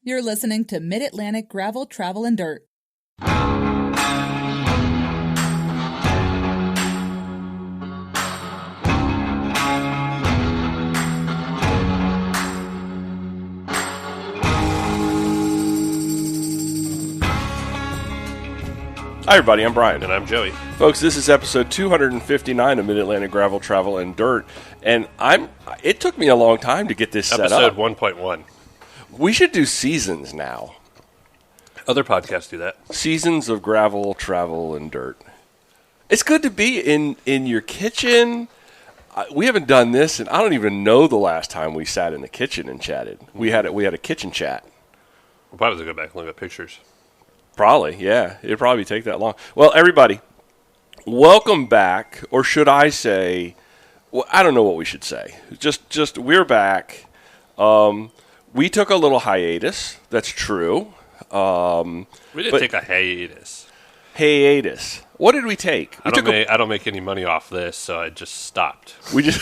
You're listening to Mid-Atlantic Gravel, Travel, and Dirt. Hi everybody, I'm Brian. And I'm Joey. Folks, this is episode 259 of Mid-Atlantic Gravel, Travel, and Dirt. And it took me a long time to get this set up. Episode 1.1. We should do seasons now. Other podcasts do that. Seasons of gravel, travel, and dirt. It's good to be in your kitchen. We haven't done this, and I don't even know the last time we sat in the kitchen and chatted. We had a kitchen chat. We'll probably go back and look at pictures. Probably, yeah. It'd probably take that long. Well, everybody, welcome back, or should I say, well, I don't know what we should say. Just we're back. We took a little hiatus. That's true. We didn't take a hiatus. Hiatus. What did we take? I don't make any money off this, so I just stopped. We just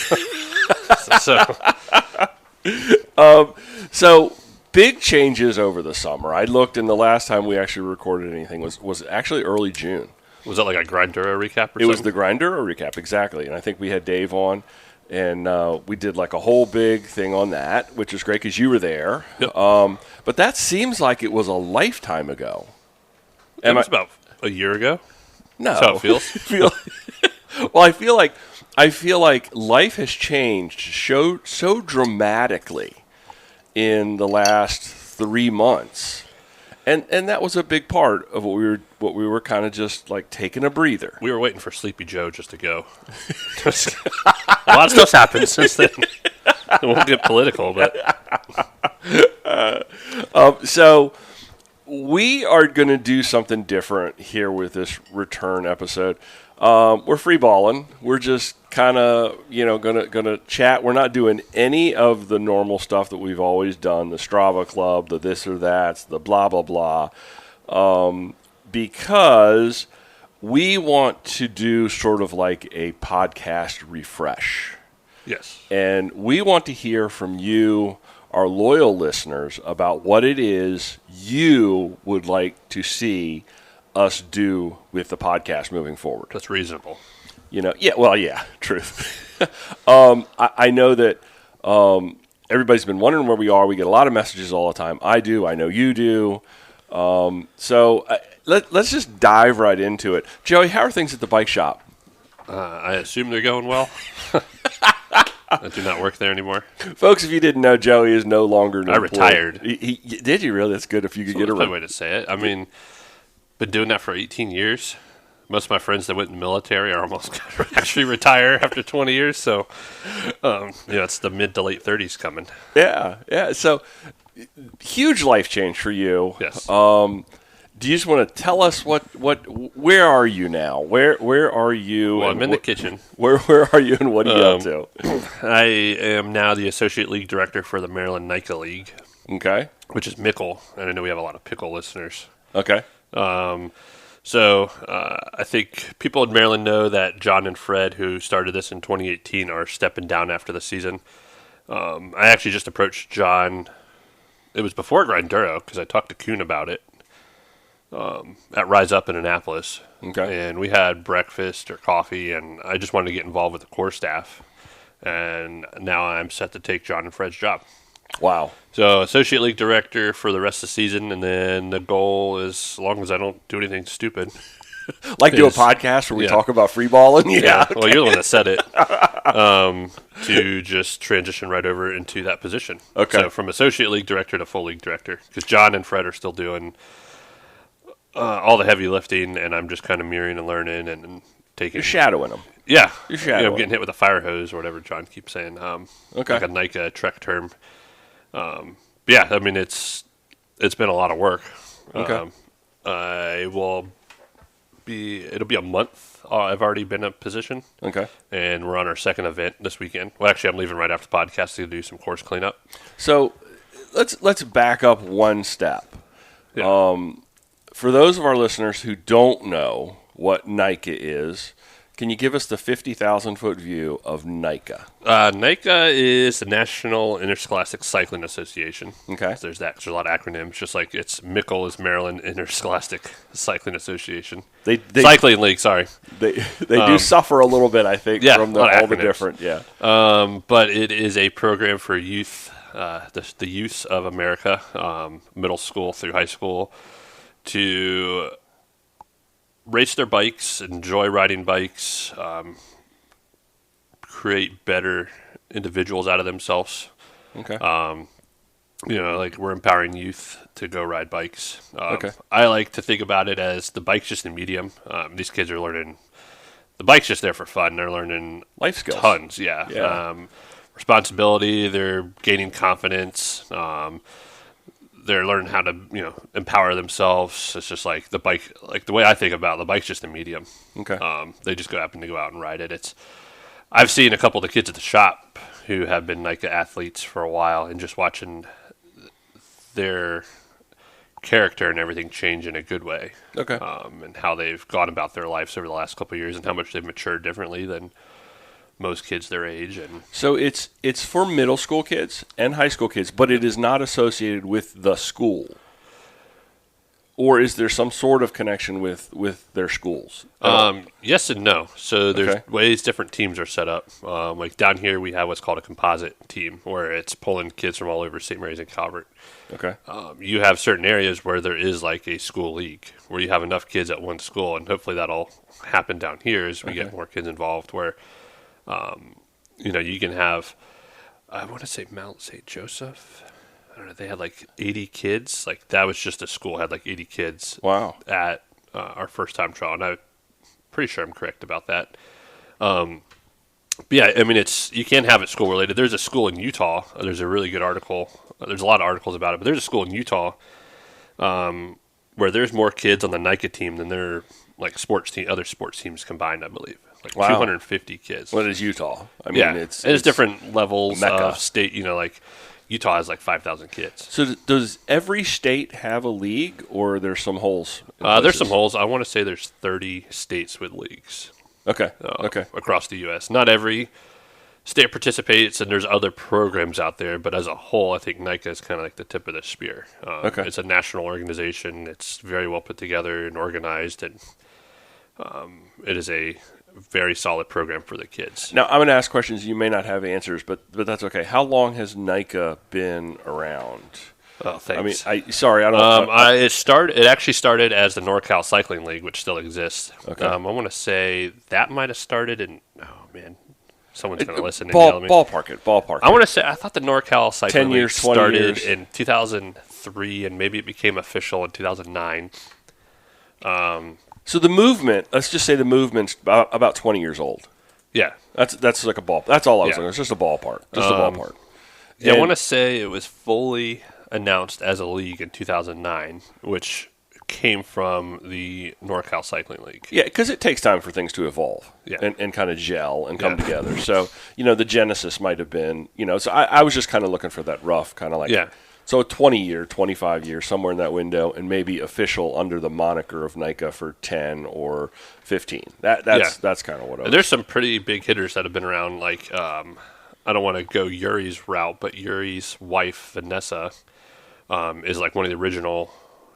so big changes over the summer. I looked, and the last time we actually recorded anything was actually early June. Was that like a Grindura recap or something? It was the Grindura recap, exactly. And I think we had Dave on, and we did like a whole big thing on that, which was great because you were there. Yep. But that seems like it was a lifetime ago. It was about a year ago. No. That's how it feels. Well, I feel like life has changed so dramatically in the last 3 months, and that was a big part of what we were kind of just like taking a breather. We were waiting for Sleepy Joe just to go. A lot of stuff's happened since then. It won't get political, but so we are going to do something different here with this return episode. We're free balling. We're just kind of, gonna chat. We're not doing any of the normal stuff that we've always done, the Strava Club, the this or that, the blah, blah, blah, because we want to do sort of like a podcast refresh. yes. And we want to hear from you, our loyal listeners, about what it is you would like to see us do with the podcast moving forward. That's reasonable. Truth. I know that everybody's been wondering where we are. We get a lot of messages all the time. I do. I know you do. So let's just dive right into it. Joey, how are things at the bike shop? I assume they're going well. I do not work there anymore. Folks, if you didn't know, Joey is no longer an I employee. Retired. Did you really? That's good if you could get a way to say it. I mean, been doing that for 18 years. Most of my friends that went in the military are almost actually retire after 20 years. So, it's the mid to late 30s coming. Yeah. So, huge life change for you. Yes. Do you just want to tell us where are you now? Where are you? Well, I'm in the kitchen. Where are you and what are you up to? I am now the Associate League Director for the Maryland NICA League. Okay. Which is MICL. And I know we have a lot of pickle listeners. Okay. So I think people in Maryland know that John and Fred, who started this in 2018, are stepping down after the season. I actually just approached John. It was before Grindura because I talked to Kuhn about it at Rise Up in Annapolis. Okay. And we had breakfast or coffee, and I just wanted to get involved with the core staff. And now I'm set to take John and Fred's job. Wow. So, Associate League Director for the rest of the season, and then the goal is, as long as I don't do anything stupid. Do a podcast where we talk about free balling? Yeah. Okay. Well, you're the one that said it. To just transition right over into that position. Okay. So, from Associate League Director to Full League Director. Because John and Fred are still doing all the heavy lifting, and I'm just kind of mirroring and learning and taking... You're shadowing them. Yeah. You're shadowing I'm getting hit with a fire hose or whatever John keeps saying. Okay. Like a NICA Trek term. I mean, it's been a lot of work. Okay. It'll be a month. I've already been in a position. Okay. And we're on our second event this weekend. Well, actually, I'm leaving right after the podcast to do some course cleanup. So let's back up one step. Yeah. For those of our listeners who don't know what NICA is, Can you give us the 50,000-foot view of NICA? NICA is the National Interscholastic Cycling Association. Okay. So there's a lot of acronyms, just like it's MICL is Maryland Interscholastic Cycling Association. Cycling League, sorry. They do suffer a little bit, I think, from all the different, But it is a program for youth, the youth of America, middle school through high school, to race their bikes, enjoy riding bikes, create better individuals out of themselves. Okay. Like we're empowering youth to go ride bikes. Okay. I like to think about it as the bike's just a medium. These kids are learning. The bike's just there for fun. They're learning life skills. Tons, yeah. Responsibility. They're gaining confidence. They're learning how to, empower themselves. It's just like the bike, like the way I think about it, the bike's just a medium. Okay. They just happen to go out and ride it. I've seen a couple of the kids at the shop who have been NICA athletes for a while, and just watching their character and everything change in a good way. Okay. And how they've gone about their lives over the last couple of years, and how much they've matured differently than most kids their age. And so it's for middle school kids and high school kids, but it is not associated with the school. Or is there some sort of connection with their schools? Yes and no. So there's ways different teams are set up. Like down here we have what's called a composite team, where it's pulling kids from all over St. Mary's and Calvert. Okay. You have certain areas where there is like a school league, where you have enough kids at one school, and hopefully that'll happen down here as we get more kids involved, where you can have, I want to say Mount St. Joseph. I don't know. They had like 80 kids. Like that was just a school had like 80 kids. Wow. At our first time trial, and I'm pretty sure I'm correct about that. But yeah, I mean you can't have it school related. There's a school in Utah. There's a really good article. There's a lot of articles about it, but there's a school in Utah where there's more kids on the NICA team than there like other sports teams combined, I believe. Like 250 kids. What is Utah? I mean, it's different levels Mecca. of state. Like Utah has like 5,000 kids. So does every state have a league, or there's some holes? There's some holes. I want to say there's 30 states with leagues. Okay. Across the U.S. Not every state participates, and there's other programs out there. But as a whole, I think NICA is kind of like the tip of the spear. It's a national organization. It's very well put together and organized, and it is a very solid program for the kids. Now, I'm going to ask questions you may not have answers, but that's okay. How long has NICA been around? Oh, thanks. I don't. It actually started as the NorCal Cycling League, which still exists. Okay. I want to say that might have started in. Oh man, someone's going to listen and yell at me. Ballpark it. I want to say I thought the NorCal Cycling 10 years, League 20 started years. in 2003, and maybe it became official in 2009. So the movement, let's just say the movement's about 20 years old. Yeah. That's like a ball. That's all I was looking at. It's just a ballpark. A ballpark. Yeah, I want to say it was fully announced as a league in 2009, which came from the NorCal Cycling League. Yeah, because it takes time for things to evolve and kind of gel and come together. So, the genesis might have been, so I was just kind of looking for that rough kind of like. Yeah. So 20 year, 25 years, somewhere in that window, and maybe official under the moniker of NICA for 10 or 15. That's kind of what I was. There's some pretty big hitters that have been around. Like, I don't want to go Yuri's route, but Yuri's wife, Vanessa, is like one of the original.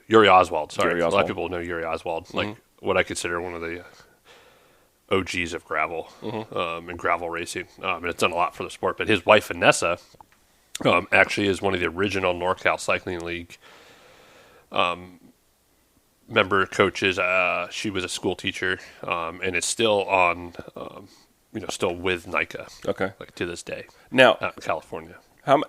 Yuri Oswald, sorry. A lot of people know Yuri Oswald. Like what I consider one of the OGs of gravel and gravel racing. And it's done a lot for the sport. But his wife, Vanessa, actually is one of the original NorCal Cycling League member coaches. She was a school teacher and is still on, still with NICA. Okay. Like to this day. Now, out in California.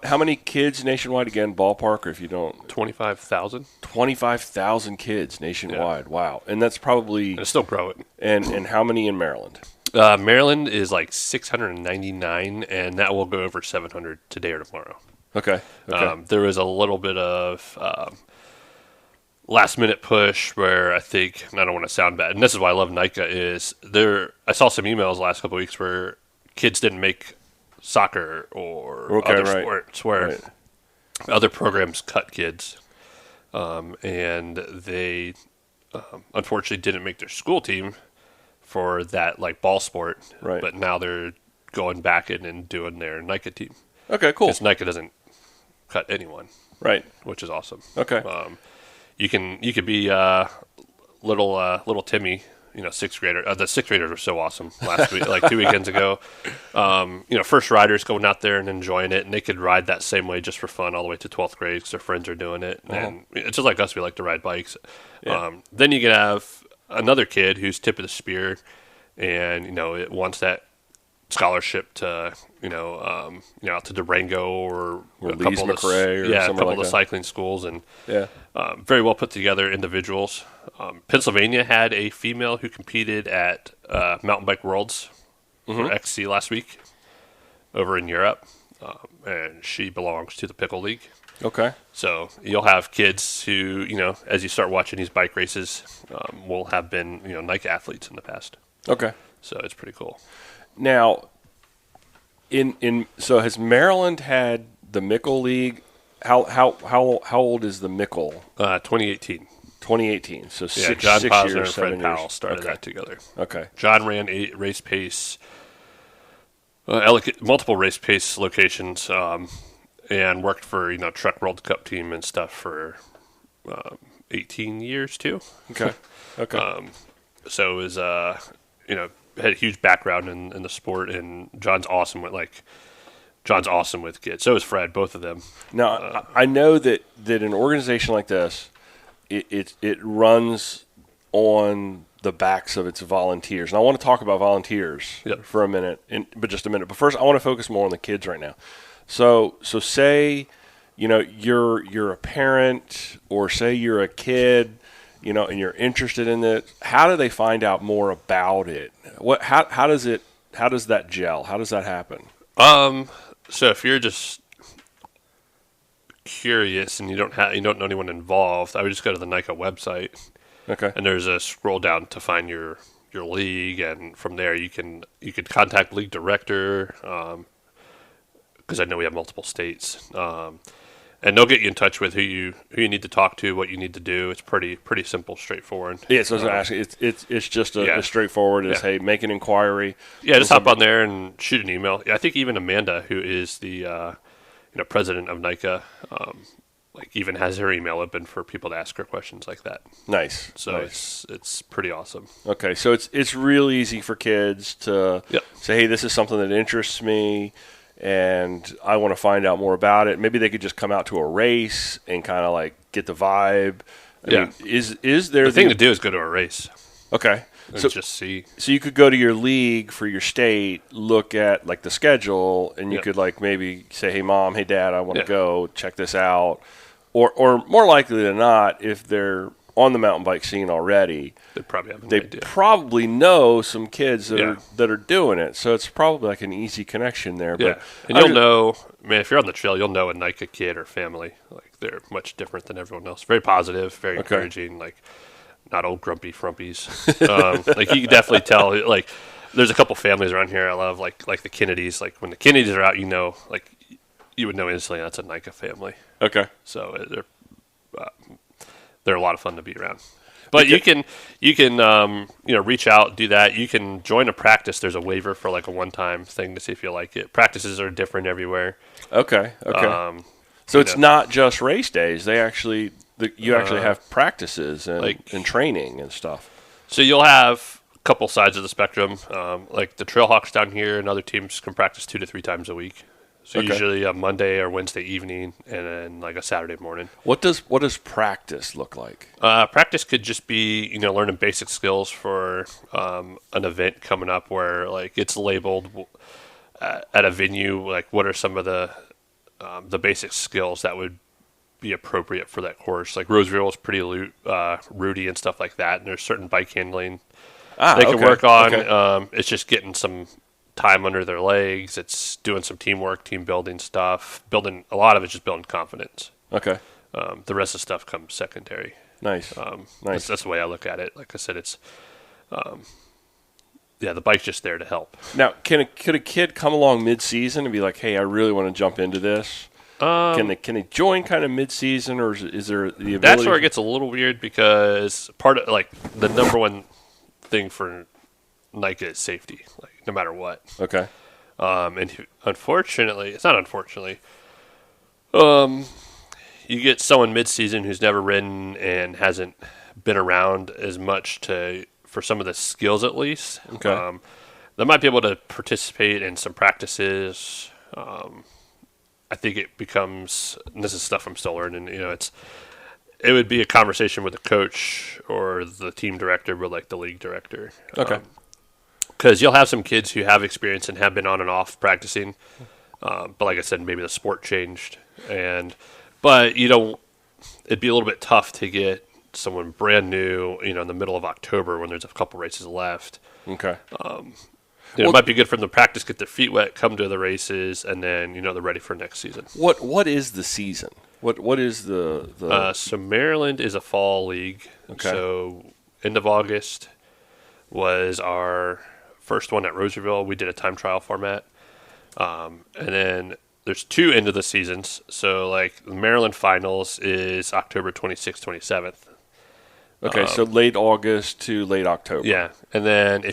How many kids nationwide, again, ballpark, or if you don't? 25,000. 25,000 kids nationwide. Yeah. Wow. And that's probably... And it's still growing. And how many in Maryland? Maryland is like 699, and that will go over 700 today or tomorrow. Okay. There was a little bit of last-minute push where I think, and I don't want to sound bad, and this is why I love NICA, is I saw some emails the last couple of weeks where kids didn't make soccer or other sports where other programs cut kids, and they unfortunately didn't make their school team for that like ball sport. Right. But now they're going back in and doing their NICA team. Okay, cool. Because NICA doesn't cut anyone. Right. Which is awesome. Okay. You could be little Timmy, sixth grader. The sixth graders were so awesome last week, like 2 weekends ago. First riders going out there and enjoying it, and they could ride that same way just for fun all the way to 12th grade because their friends are doing it. And it's just like us, we like to ride bikes. Yeah. Then you could have another kid who's tip of the spear, and it wants that scholarship to out to Durango or a Lee's couple McRae or a something couple like of the that. cycling schools, and Yeah. very well put together individuals. Pennsylvania had a female who competed at Mountain Bike Worlds for XC last week over in Europe, and she belongs to the Pickle League. Okay. So you'll have kids who, as you start watching these bike races, will have been, NICA athletes in the past. Okay. So it's pretty cool. Now, so has Maryland had the MICL League? How old is the MICL? 2018. 2018. So six John Posner years, and 7 Fred years. Powell started Okay. that together. Okay. John ran a race pace, multiple race pace locations, and worked for Truck World Cup team and stuff for 18 years too. Okay. Okay. So it was had a huge background in the sport, and John's awesome with kids. So is Fred, both of them. Now, I know that an organization like this, it runs on the backs of its volunteers. And I want to talk about volunteers for a minute, but just a minute. But first, I want to focus more on the kids right now. So say, you're a parent, or say you're a kid, and you're interested in it. How do they find out more about it? How does that gel? How does that happen? So if you're just curious and you don't know anyone involved, I would just go to the NICA website. Okay. And there's a scroll down to find your league, and from there you could contact league director, because I know we have multiple states, and they'll get you in touch with who you need to talk to, what you need to do. It's pretty simple, straightforward. Yeah, so I was asking, it's just as straightforward as hey, make an inquiry. Yeah, just hop on there and shoot an email. I think even Amanda, who is the president of NICA, even has her email open for people to ask her questions like that. Nice. So nice. It's pretty awesome. Okay, so it's real easy for kids to say, hey, this is something that interests me, and I want to find out more about it. Maybe they could just come out to a race and kind of get the vibe. I mean, is there the thing to do is go to a race? Okay, so just see. So you could go to your league for your state, look at the schedule, and you could maybe say, hey, Mom, hey, Dad, I want to go check this out. Or more likely than not, if they're on the mountain bike scene already, they probably have an they idea. probably know some kids that are doing it. So it's probably an easy connection there. Yeah, But and you'll know. If you're on the trail, you'll know a NICA kid or family. They're much different than everyone else. Very positive, very encouraging. Not old grumpy frumpies. You can definitely tell. There's a couple families around here I love. Like the Kennedys. When the Kennedys are out, you would know instantly that's a NICA family. Okay. So they're a lot of fun to be around. But you can reach out, do that. You can join a practice. There's a waiver for a one-time thing to see if you like it. Practices are different everywhere. Okay. So it's not just race days. They actually you actually have practices and training and stuff. So you'll have a couple sides of the spectrum. The Trailhawks down here and other teams can practice 2 to 3 times a week. So usually a Monday or Wednesday evening, and then a Saturday morning. What does practice look like? Practice could just be learning basic skills for an event coming up where it's labeled at a venue. What are some of the basic skills that would be appropriate for that course? Roseville is pretty rooty and stuff like that, and there's certain bike handling they can work on. Okay. It's just getting some time under their legs. It's doing some teamwork, team building stuff. A lot of it's just building confidence. Okay. The rest of the stuff comes secondary. Nice. Nice. That's the way I look at it. Like I said, it's the bike's just there to help. Now, could a kid come along mid-season and be like, hey, I really want to jump into this? Can they join kind of mid-season, or is there the ability? That's where it gets a little weird, because part of the number one thing for NICA is safety, like no matter what. Okay. And unfortunately, it's not unfortunately. You get someone mid-season who's never ridden and hasn't been around as much for some of the skills at least. Okay. They might be able to participate in some practices. I think it becomes, and this is stuff I'm still learning, it would be a conversation with the coach or the team director, but like the league director. Okay. Because you'll have some kids who have experience and have been on and off practicing. But like I said, maybe the sport changed. But it'd be a little bit tough to get someone brand new, in the middle of October when there's a couple races left. Okay. It might be good for them to practice, get their feet wet, come to the races, and then, they're ready for next season. What is the season? What is the So Maryland is a fall league. Okay. So end of August was our first one at Roosevelt. We did a time trial format. And then there's 2 end of the seasons. So like the Maryland finals is October 26th, 27th. Okay, so late August to late October. Yeah. And then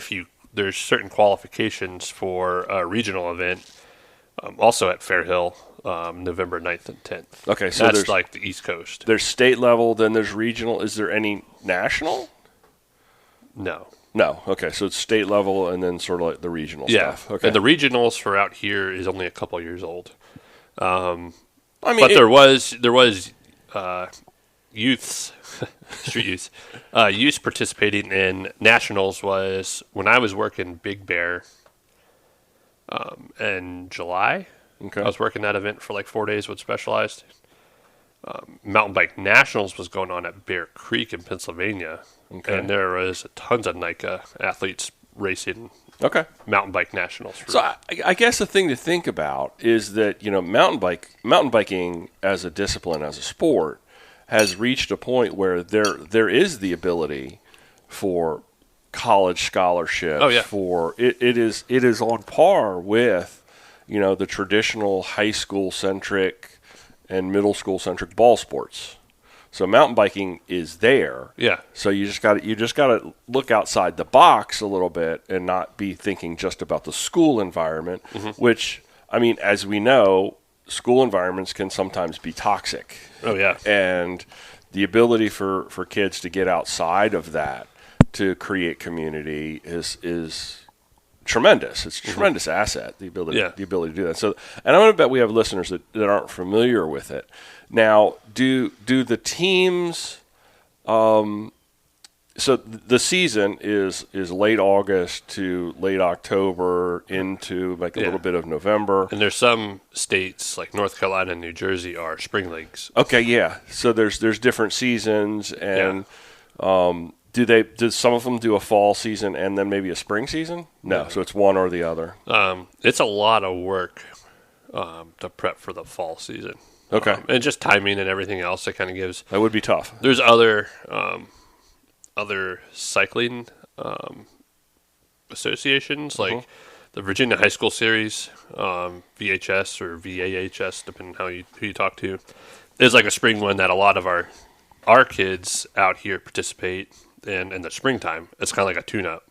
there's certain qualifications for a regional event, also at Fair Hill, November 9th and 10th. Okay, so that's there's like the East Coast. There's state level, then there's regional. Is there any national? No. No. Okay, so it's state level and then sort of like the regional stuff. Okay. And the regionals for out here is only a couple years old. I mean, But there was youths, street youth, youths participating in nationals. Was when I was working Big Bear in July. Okay. I was working that event for like 4 days with Specialized. Mountain Bike Nationals was going on at Bear Creek in Pennsylvania. Okay. And there was tons of NICA athletes racing Okay. mountain bike nationals. So I guess the thing to think about is that mountain biking as a discipline, as a sport, has reached a point where there is the ability for college scholarships. Oh, yeah. For it is on par with the traditional high school centric and middle school centric ball sports. So mountain biking is there. Yeah. So you just got to look outside the box a little bit and not be thinking just about the school environment, which, I mean, as we know, school environments can sometimes be toxic. Oh, yeah. And the ability for kids to get outside of that to create community is tremendous. It's a tremendous asset, the ability to do that. So, and I'm going to bet we have listeners that aren't familiar with it. Now, do the teams? So the season is late August to late October into like a little bit of November. And there's some states like North Carolina and New Jersey are spring leagues. Okay, yeah. So there's different seasons, and do some of them do a fall season and then maybe a spring season? No, so it's one or the other. It's a lot of work to prep for the fall season. Okay. And just timing and everything else that kind of gives. That would be tough. There's other cycling associations like the Virginia High School Series, VHS or VAHS, depending on who you talk to. There's like a spring one that a lot of our kids out here participate in the springtime. It's kind of like a tune-up.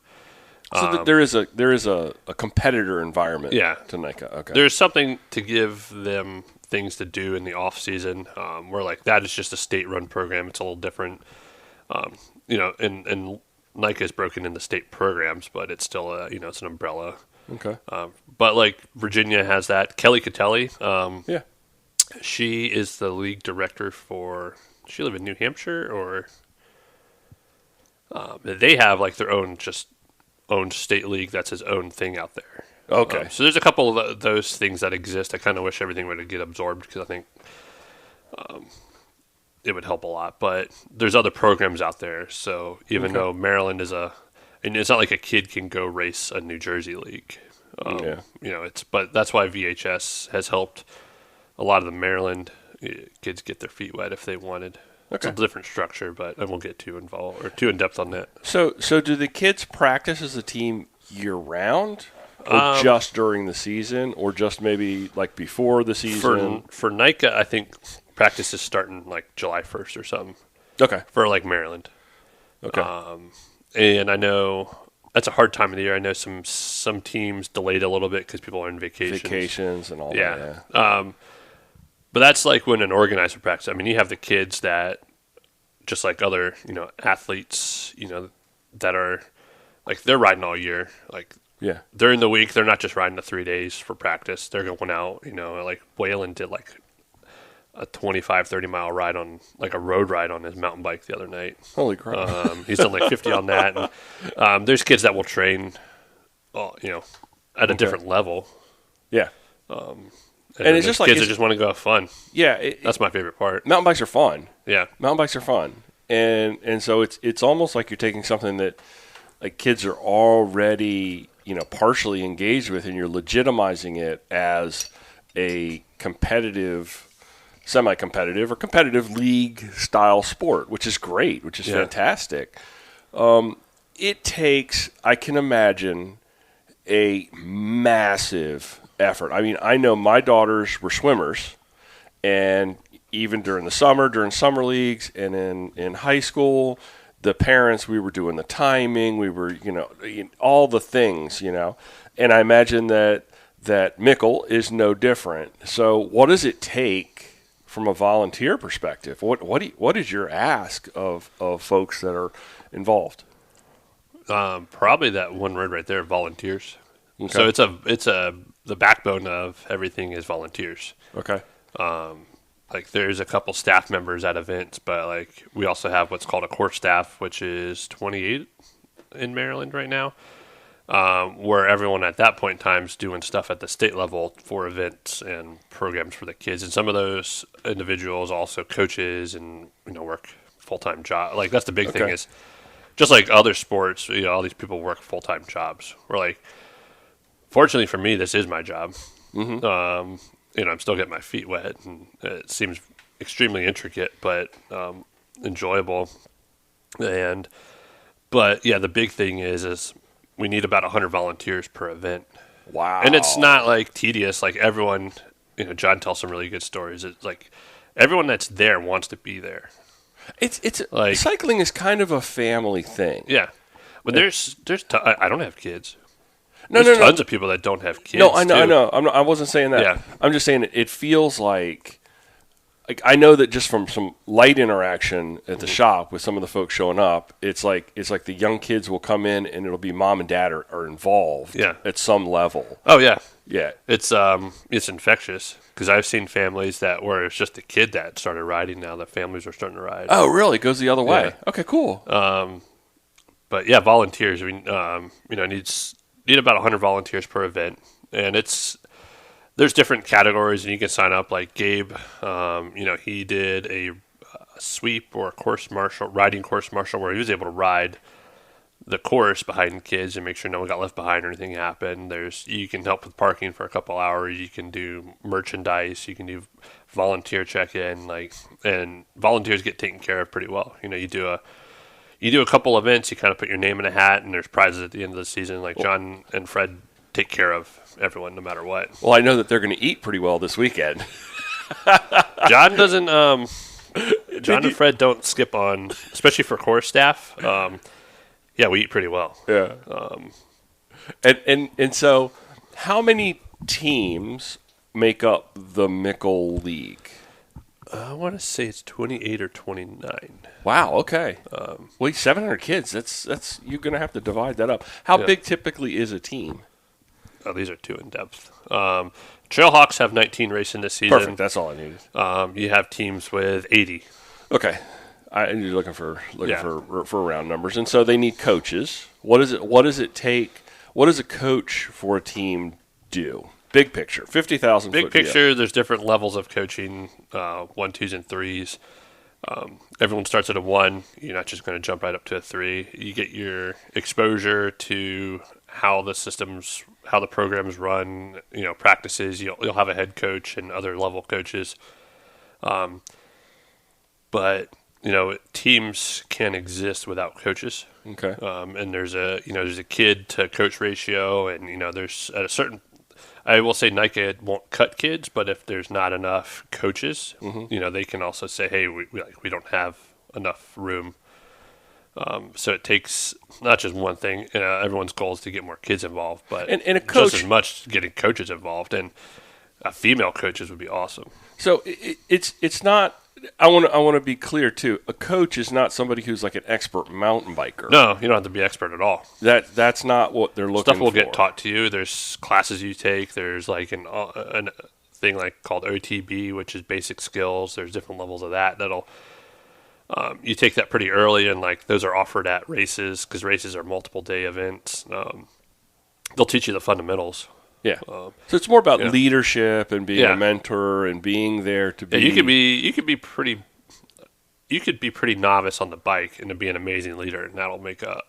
So there is a competitor environment to NICA. Okay. There's something to give them things to do in the off season, where like that is just a state-run program. It's a little different, and NICA is broken into state programs, but it's still it's an umbrella. Okay. But like Virginia has that. Kelly Catelli, Yeah. she is the league director for. Does she live in New Hampshire or? They have like their own state league that's his own thing out there. Okay. So there's a couple of those things that exist. I kind of wish everything would get absorbed because I think it would help a lot. But there's other programs out there. So even though Maryland is and it's not like a kid can go race a New Jersey league. But that's why VHS has helped a lot of the Maryland kids get their feet wet if they wanted. Okay. It's a different structure, but I won't get too involved or too in depth on that. So do the kids practice as a team year round, or just during the season, or just maybe like before the season? For NICA, I think practice is starting like July 1st or something. Okay. For like Maryland. Okay. And I know that's a hard time of the year. I know some teams delayed a little bit because people are on vacations and all yeah. that. But that's like when an organizer practice. I mean, you have the kids that, just like other, athletes, that are, like, they're riding all year. Like, Yeah. during the week, they're not just riding the 3 days for practice. They're going out, like Waylon did like a 25, 30-mile ride on, like a road ride on his mountain bike the other night. Holy crap. He's done like 50 on that. And, there's kids that will train, at a different level. Yeah. And it's just like kids that just want to go have fun. Yeah. That's my favorite part. Mountain bikes are fun. Yeah. Mountain bikes are fun. And so it's almost like you're taking something that like kids are already, partially engaged with, and you're legitimizing it as a competitive, semi-competitive, or competitive league style sport, which is great, which is fantastic. It takes, I can imagine, a massive effort. I mean, I know my daughters were swimmers, and even during the summer, during summer leagues, and in high school, the parents, we were doing the timing, we were, all the things, and I imagine that MICL is no different. So what does it take from a volunteer perspective? What is your ask of folks that are involved? Probably that one word right there, volunteers. Okay. So it's the backbone of everything is volunteers. Okay. Like there's a couple staff members at events, but like we also have what's called a core staff, which is 28 in Maryland right now, where everyone at that point in time is doing stuff at the state level for events and programs for the kids. And some of those individuals also coaches and work full-time job. Like that's the big thing is just like other sports, all these people work full-time jobs. We're like, fortunately for me, this is my job. Mm-hmm. I'm still getting my feet wet, and it seems extremely intricate, but enjoyable. But yeah, the big thing is we need about 100 volunteers per event. Wow. And it's not like tedious. Like everyone, John tells some really good stories. It's like everyone that's there wants to be there. It's like cycling is kind of a family thing. Yeah, but I don't have kids. There's tons of people that don't have kids. No, I know. I wasn't saying that. Yeah. I'm just saying it feels like I know that just from some light interaction at the shop with some of the folks showing up, it's like the young kids will come in and it'll be mom and dad are involved at some level. Oh yeah. Yeah. It's infectious because I've seen families where it's just a kid that started riding. Now the families are starting to ride. Oh, really? It goes the other way. Yeah. Okay, cool. But yeah, volunteers. Need about 100 volunteers per event, and there's different categories, and you can sign up. Like Gabe, he did a sweep or a riding course marshal, where he was able to ride the course behind kids and make sure no one got left behind or anything happened. You can help with parking for a couple hours. You can do merchandise. You can do volunteer check-in, and volunteers get taken care of pretty well. You do a couple events, you kind of put your name in a hat, and there's prizes at the end of the season. Like John and Fred take care of everyone no matter what. Well, I know that they're going to eat pretty well this weekend. John doesn't. John and Fred don't skip on, especially for core staff. Yeah, we eat pretty well. Yeah. And so, how many teams make up the MICL League? I want to say it's 28 or 29. Wow. Okay. 700 kids. That's you're going to have to divide that up. How big typically is a team? Oh, these are too in depth. Trailhawks have 19 racing this season. Perfect. That's all I needed. You have teams with 80. Okay. You're looking for round numbers, and so they need coaches. What does it take? What does a coach for a team do? Big picture, 50,000. Big picture. There's different levels of coaching: 1, 2s, and 3s. Everyone starts at a 1. You're not just going to jump right up to a 3. You get your exposure to how the programs run. Practices. You'll have a head coach and other level coaches. But teams can't exist without coaches. Okay. And there's a kid to coach ratio, and there's at a certain. I will say NICA won't cut kids, but if there's not enough coaches, they can also say, hey, we don't have enough room. So it takes not just one thing. Everyone's goal is to get more kids involved, but and a coach, just as much getting coaches involved, and female coaches would be awesome. So it's not. I want to be clear too. A coach is not somebody who's like an expert mountain biker. No, you don't have to be expert at all. That's not what they're looking for. Stuff will get taught to you. There's classes you take. There's like an thing like called OTB, which is basic skills. There's different levels of that. That'll you take that pretty early, and like those are offered at races because races are multiple day events. They'll teach you the fundamentals. Yeah. So it's more about leadership and being a mentor and being there to be. Yeah, you could be pretty novice on the bike and to be an amazing leader, and that'll make a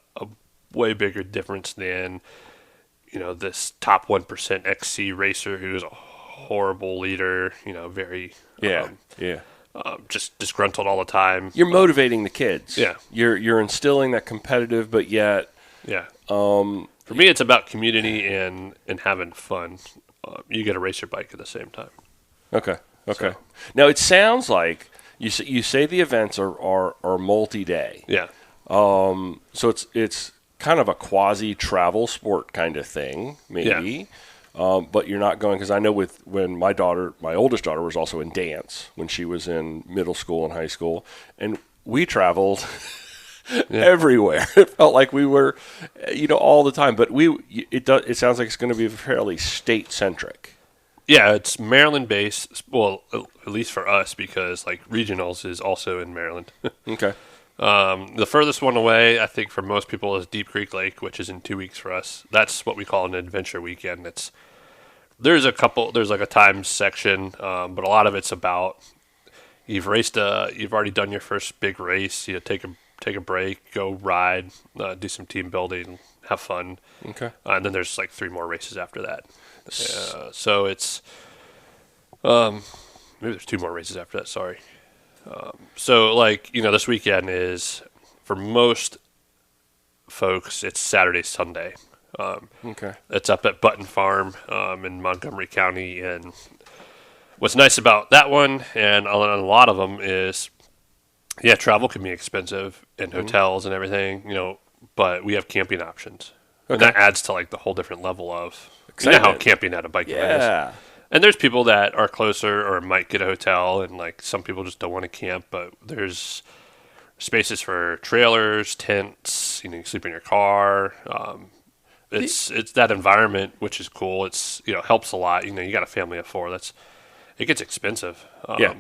way bigger difference than this top 1% XC racer who's a horrible leader. Very just disgruntled all the time. You're motivating the kids. Yeah. You're instilling that competitive, but yet. Yeah. For me, it's about community and having fun. You get to race your bike at the same time. Okay. So. Now, it sounds like you say the events are multi-day. Yeah. So it's kind of a quasi-travel sport kind of thing, maybe. Yeah. But you're not going, because I know when my oldest daughter was also in dance when she was in middle school and high school, and we traveled everywhere. It felt like we were, all the time. But it sounds like it's going to be fairly state-centric. Yeah, it's Maryland-based. Well, at least for us, because like regionals is also in Maryland. Okay. The furthest one away, I think, for most people is Deep Creek Lake, which is in 2 weeks for us. That's what we call an adventure weekend. There's like a time section, but a lot of it's about you've already done your first big race. You take a break, go ride, do some team building, have fun. Okay. And then there's like 3 more races after that. So it's maybe there's 2 more races after that. Sorry. So like this weekend is for most folks it's Saturday, Sunday. Okay. It's up at Button Farm in Montgomery County, and what's nice about that one and on a lot of them is. Yeah, travel can be expensive and hotels and everything, but we have camping options. Okay. And that adds to like the whole different level of how camping at a bike event is. And there's people that are closer or might get a hotel, and like some people just don't want to camp, but there's spaces for trailers, tents, you can sleep in your car. It's that environment, which is cool. It's, helps a lot. You got a family of 4. It gets expensive. Yeah.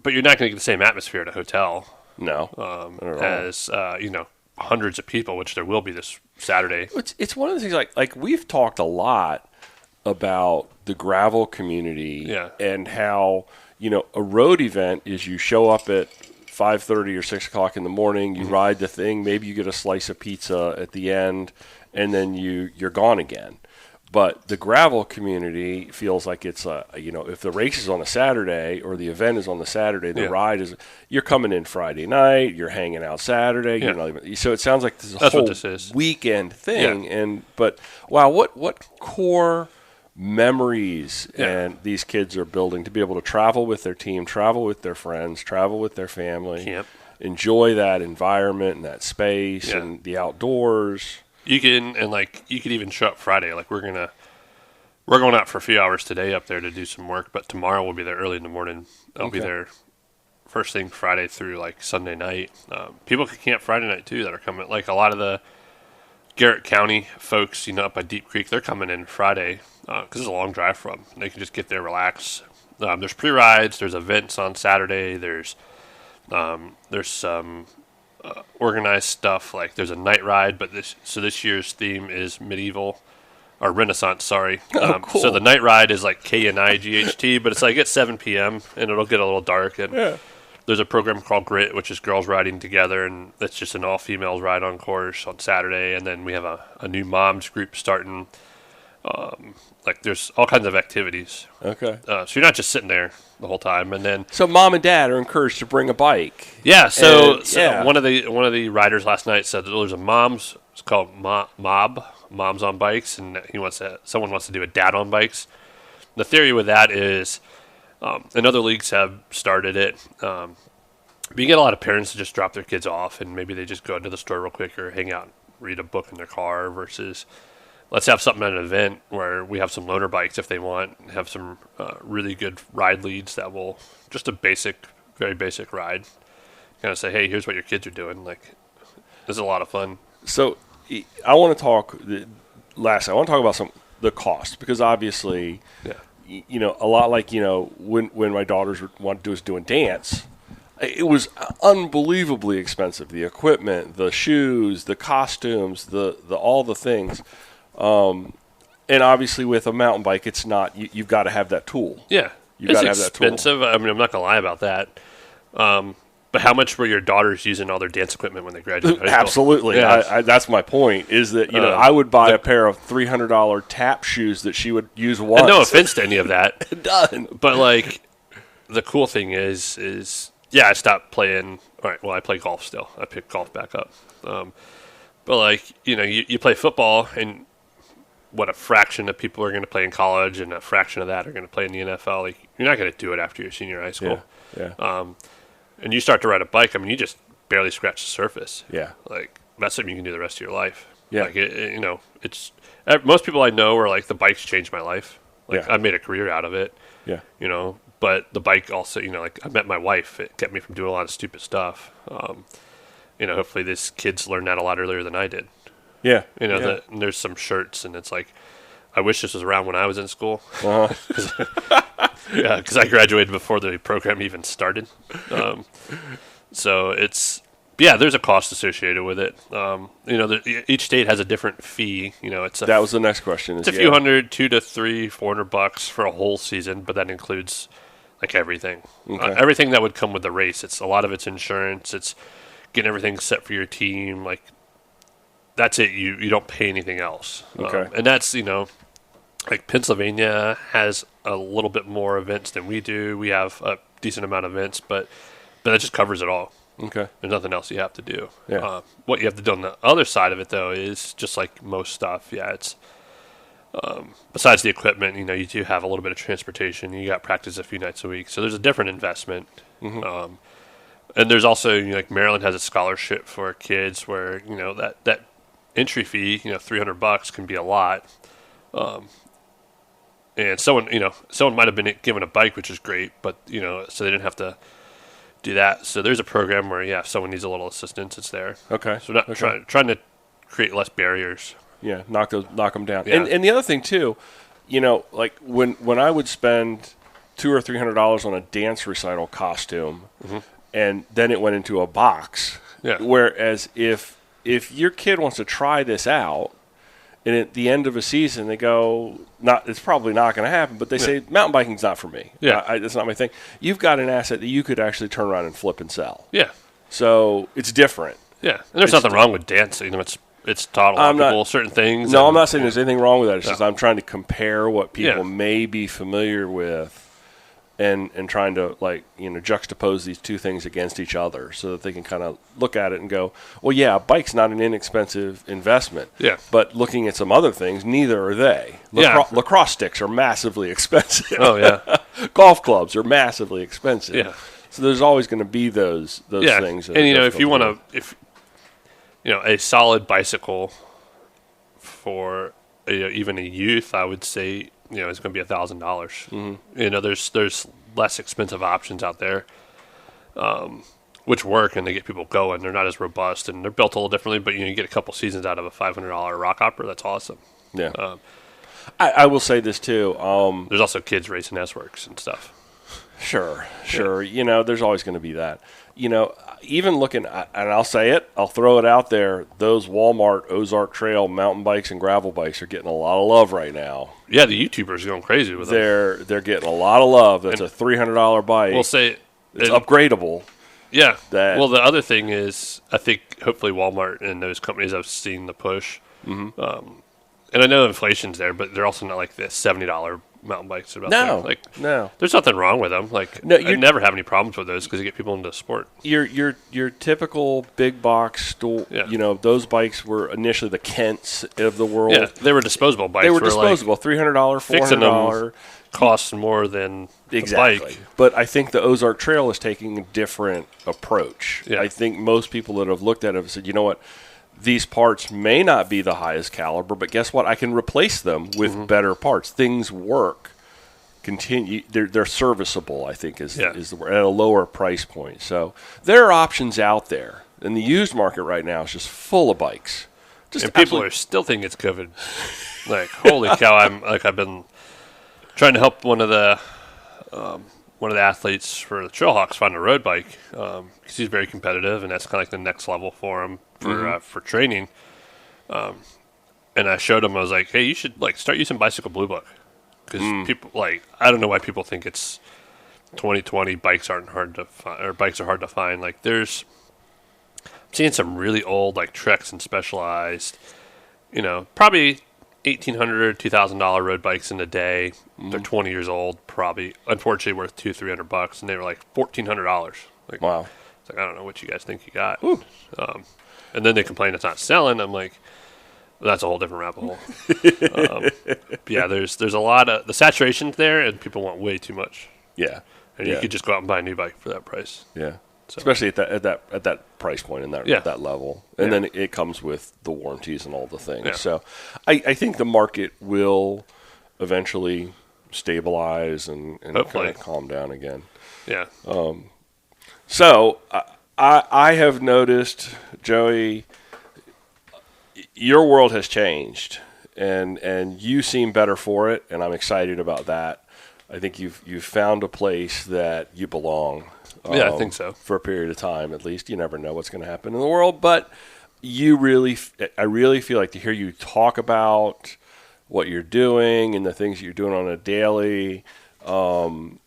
But you're not going to get the same atmosphere at a hotel. No. As hundreds of people, which there will be this Saturday. It's one of the things like we've talked a lot about the gravel community and how a road event is you show up at 5:30 or 6 o'clock in the morning, you ride the thing, maybe you get a slice of pizza at the end, and then you're gone again. But the gravel community feels like it's if the race is on a Saturday or the event is on the Saturday, the ride is you're coming in Friday night, you're hanging out Saturday. Yeah. You're not even, so it sounds like this is a whole weekend thing. Yeah. But wow, what core memories and these kids are building to be able to travel with their team, travel with their friends, travel with their family, enjoy that environment and that space and the outdoors. You could even show up Friday. Like we're going out for a few hours today up there to do some work, but tomorrow we'll be there early in the morning. I'll be there first thing Friday through like Sunday night. People can camp Friday night too that are coming. Like a lot of the Garrett County folks, up by Deep Creek, they're coming in Friday because it's a long drive from them. They can just get there, relax. There's pre-rides. There's events on Saturday. There's some organized stuff, like there's a night ride, but this year's theme is medieval or Renaissance. Sorry. Cool. So the night ride is like KNIGHT, but it's like at 7 p.m. and it'll get a little dark. And there's a program called Grit, which is girls riding together, and that's just an all-females ride on course on Saturday. And then we have a new moms group starting. There's all kinds of activities. Okay. So you're not just sitting there the whole time, and then so mom and dad are encouraged to bring a bike. Yeah. So one of the riders last night said that there's a moms. It's called Moms on Bikes, and someone wants to do a dad on bikes. The theory with that is, and other leagues have started it. But you get a lot of parents that just drop their kids off, and maybe they just go into the store real quick or hang out and read a book in their car versus let's have something at an event where we have some loaner bikes if they want, have some really good ride leads that will, just a basic, very basic ride. Kind of say, hey, here's what your kids are doing. Like, this is a lot of fun. So I want to talk, lastly, I want to talk about the cost, because obviously, a lot like, when my daughters was doing dance, it was unbelievably expensive. The equipment, the shoes, the costumes, the all the things. And obviously with a mountain bike, it's not, you've got to have that tool. Yeah. You've got to have that tool. It's expensive. I mean, I'm not going to lie about that. But how much were your daughters using all their dance equipment when they graduated? Absolutely. Yeah. That's my point, is that, I would buy a pair of $300 tap shoes that she would use once. And no offense to any of that. Done. But, like, the cool thing is I stopped playing. All right, well, I play golf still. I picked golf back up. But, like, you play football, and what a fraction of people are going to play in college and a fraction of that are going to play in the NFL. Like, you're not going to do it after your senior high school. Yeah. And you start to ride a bike, I mean, you just barely scratch the surface. Yeah. Like, that's something you can do the rest of your life. Yeah. Like, it's most people I know are like, the bike's changed my life. Like, I made a career out of it. Yeah. But the bike also, like, I met my wife. It kept me from doing a lot of stupid stuff. Hopefully this kids learned that a lot earlier than I did. Yeah. And there's some shirts, and it's like, I wish this was around when I was in school. Because I graduated before the program even started. So there's a cost associated with it. Each state has a different fee. That was the next question. It's a few hundred, $200 to $400 for a whole season, but that includes like everything, everything that would come with the race. A lot of it's insurance. It's getting everything set for your team. Like, that's it. You don't pay anything else. Okay. And that's like Pennsylvania has a little bit more events than we do. We have a decent amount of events, but that just covers it all. Okay. There's nothing else you have to do. Yeah. What you have to do on the other side of it, though, is just like most stuff. Yeah, it's besides the equipment, you do have a little bit of transportation. You got practice a few nights a week, so there's a different investment. Mm-hmm. And there's also like Maryland has a scholarship for kids where that entry fee, $300 can be a lot. And someone might have been given a bike, which is great, but, so they didn't have to do that. So there's a program where, if someone needs a little assistance, it's there. Okay. So we're not trying to create less barriers. Yeah, knock them down. Yeah. And the other thing, too, like when I would spend $200 or $300 on a dance recital costume, mm-hmm. and then it went into a box, whereas if your kid wants to try this out, and at the end of a season, they go, it's probably not going to happen, but they say, mountain biking's not for me. Yeah. That's not my thing. You've got an asset that you could actually turn around and flip and sell. Yeah. So it's different. Yeah. And there's nothing wrong with dancing. It's taught a lot of people certain things. No, I'm not saying there's anything wrong with that. It's just I'm trying to compare what people may be familiar with and trying to, juxtapose these two things against each other so that they can kind of look at it and go, well, yeah, a bike's not an inexpensive investment. Yeah. But looking at some other things, neither are they. Lacrosse sticks are massively expensive. Oh, yeah. Golf clubs are massively expensive. Yeah. So there's always going to be those things. And, if you want a solid bicycle for even a youth, I would say, it's going to be $1,000. Mm-hmm. There's less expensive options out there, which work and they get people going. They're not as robust and they're built a little differently, but you get a couple seasons out of a $500 rock hopper. That's awesome. Yeah. I will say this too. There's also kids racing S-Works and stuff. Sure. There's always going to be that. Even looking, and I'll say it, I'll throw it out there, those Walmart Ozark Trail mountain bikes and gravel bikes are getting a lot of love right now. Yeah, the YouTubers are going crazy with them. They're getting a lot of love. That's a $300 bike. We'll say it's upgradable. Yeah. Well, the other thing is, I think hopefully Walmart and those companies have seen the push. Mm-hmm. And I know inflation's there, but they're also not like the $70 mountain bikes about there. No. There's nothing wrong with them. I never have any problems with those because you get people into sport. Your typical big box store, those bikes were initially the Kents of the world. Yeah, they were disposable bikes. They were disposable, $300, $400. costs more than the bike. But I think the Ozark Trail is taking a different approach. Yeah. I think most people that have looked at it have said, you know what, these parts may not be the highest caliber, but guess what? I can replace them with better parts. Things work. They're serviceable, I think, is the word, at a lower price point. So there are options out there. And the used market right now is just full of bikes. And people are still thinking it's COVID. Like, holy cow! I've been trying to help one of the athletes for the Trailhawks find a road bike because he's very competitive, and that's kind of like the next level for him for training. And I showed him. I was like, hey, you should start using Bicycle Blue Book because people I don't know why people think it's 2020. Bikes aren't hard to find, or bikes are hard to find. Like there's. Seeing some really old Treks and Specialized, probably $1,800, $2,000 road bikes in a day. They're 20 years old, probably unfortunately worth $200-$300, and they were $1,400. Wow! It's I don't know what you guys think you got. And then they complain it's not selling. I'm like, well, that's a whole different rabbit hole. Yeah, there's a lot of the saturation's there, and people want way too much. Yeah, and you could just go out and buy a new bike for that price. Yeah. So. Especially at that price point and that level, and then it comes with the warranties and all the things. Yeah. So, I think the market will eventually stabilize and kind of calm down again. Yeah. So I have noticed, Joey, your world has changed, and you seem better for it, and I'm excited about that. I think you've found a place that you belong. Yeah, I think so. For a period of time, at least. You never know what's going to happen in the world, but I really feel like to hear you talk about what you're doing and the things you're doing on a daily. I'm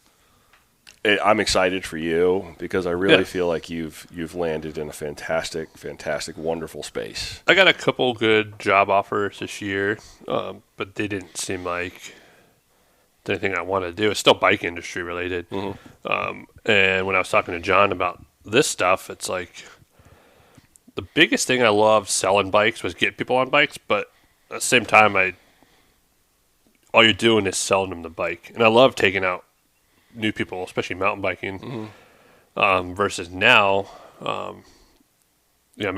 excited for you because I really feel like you've landed in a fantastic, wonderful space. I got a couple good job offers this year, but they didn't seem like anything I wanted to do. It's still bike industry related. And when I was talking to John about this stuff, it's like the biggest thing I loved selling bikes was getting people on bikes, but at the same time, all you're doing is selling them the bike. And I love taking out new people, especially mountain biking, versus now, I'm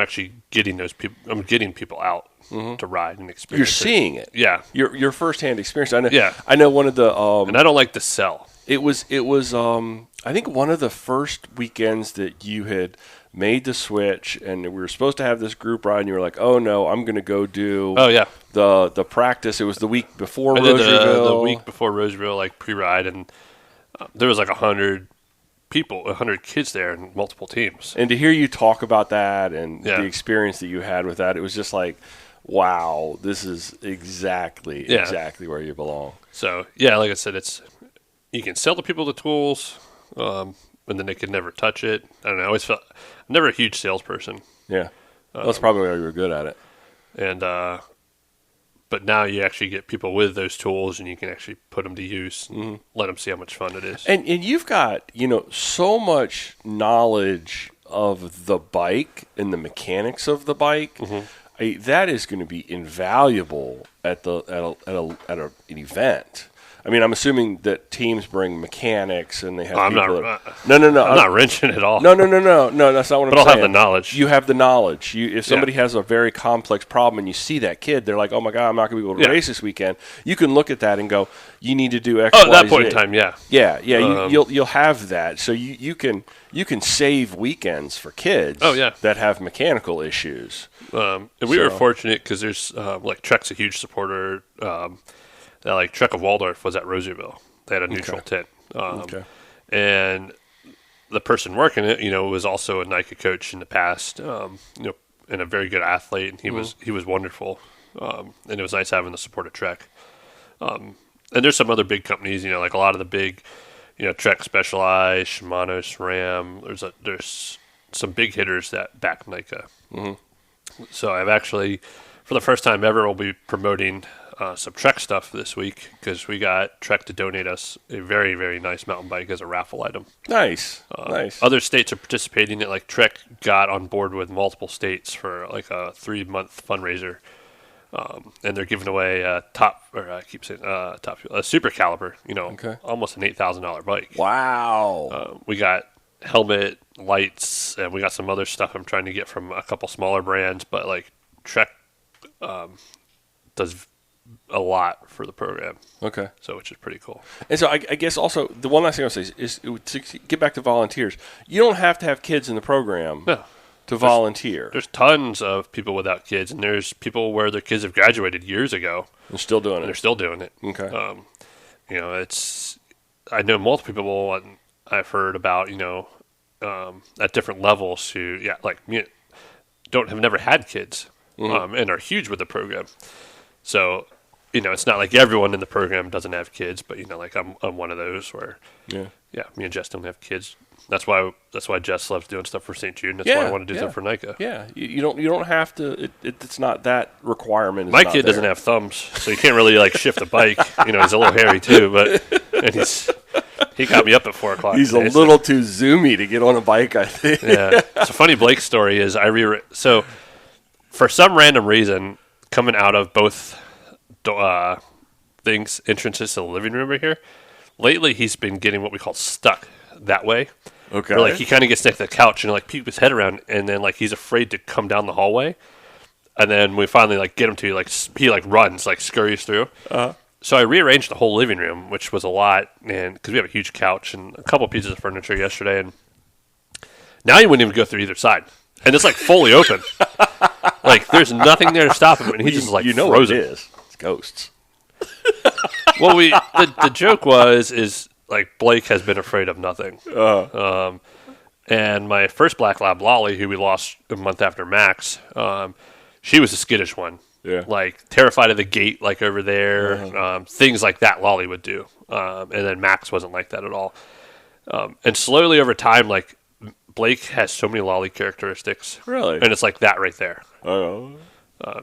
actually getting those people. I'm getting people out to ride and experience. You're seeing it. Yeah, your firsthand experience. I know. Yeah, I know one of the. And I don't like to sell. It was. I think one of the first weekends that you had made the switch, and we were supposed to have this group ride, and you were like, "Oh no, I'm going to go do." Oh yeah. The practice. It was the week before Rosaryville. The week before Rosaryville, pre-ride, and there was 100 people, 100 kids there, and multiple teams. And to hear you talk about that and the experience that you had with that, it was just like, wow, this is exactly where you belong. So like I said, you can sell the people the tools, and then they could never touch it. I don't know. I always felt I'm never a huge salesperson. Yeah, that's probably why you were good at it. And but now you actually get people with those tools, and you can actually put them to use and let them see how much fun it is. And you've got so much knowledge of the bike and the mechanics of the bike. That is going to be invaluable at an event. I mean, I'm assuming that teams bring mechanics and they have. I'm No. I'm not wrenching at all. No. That's not what I'm saying. But I'll have the knowledge. You have the knowledge. If somebody has a very complex problem and you see that kid, they're like, "Oh my God, I'm not going to be able to race this weekend." You can look at that and go, "You need to do X, Y, Z." At that point in time, yeah. You'll have that, so you can save weekends for kids. That have mechanical issues. And we were fortunate because there's Trek's a huge supporter. Trek of Waldorf was at Rosaryville. They had a neutral tent. And the person working it, was also a NICA coach in the past, and a very good athlete, and he was wonderful. And it was nice having the support of Trek. And there's some other big companies, a lot of the big, Trek Specialized, Shimano, SRAM. There's some big hitters that back NICA. So I've actually, for the first time ever, will be promoting some Trek stuff this week because we got Trek to donate us a very, very nice mountain bike as a raffle item. Nice. Other states are participating in it. Trek got on board with multiple states for a 3-month fundraiser and they're giving away a super caliber, almost an $8,000 bike. Wow. We got helmet, lights, and we got some other stuff I'm trying to get from a couple smaller brands, but like Trek does a lot for the program. Okay. So, which is pretty cool. And so I guess also the one last thing I'll say is to get back to volunteers. You don't have to have kids in the program to volunteer. There's tons of people without kids, and there's people where their kids have graduated years ago. They're still doing it. They're still doing it. Okay. I know multiple people I've heard about, at different levels who, have never had kids and are huge with the program. So, it's not like everyone in the program doesn't have kids, but like I'm one of those where, me and Jess don't have kids. That's why Jess loves doing stuff for St. Jude. That's why I want to do stuff for NICA. Yeah, you don't have to. It's not that requirement. My kid doesn't have thumbs, so you can't really shift a bike. He's a little hairy too, and he got me up at 4 o'clock. He's today, a little too zoomy to get on a bike, I think. Yeah. So funny Blake story is so for some random reason coming out of both entrances to the living room right here, lately he's been getting what we call stuck that way. Okay. Where, he kind of gets next to the couch and peek his head around, and then he's afraid to come down the hallway. And then we finally get him to he runs, scurries through. Uh-huh. So I rearranged the whole living room, which was a lot, and because we have a huge couch and a couple pieces of furniture yesterday, and now he wouldn't even go through either side, and it's fully open. There's nothing there to stop him, and he's just frozen. What it is. It's ghosts. Well, the joke is Blake has been afraid of nothing. And my first black lab, Lolly, who we lost a month after Max, she was a skittish one. Yeah. Terrified of the gate, over there, things like that Lolly would do. And then Max wasn't like that at all. And slowly over time, Blake has so many Lolly characteristics. Really? And it's that right there. Oh.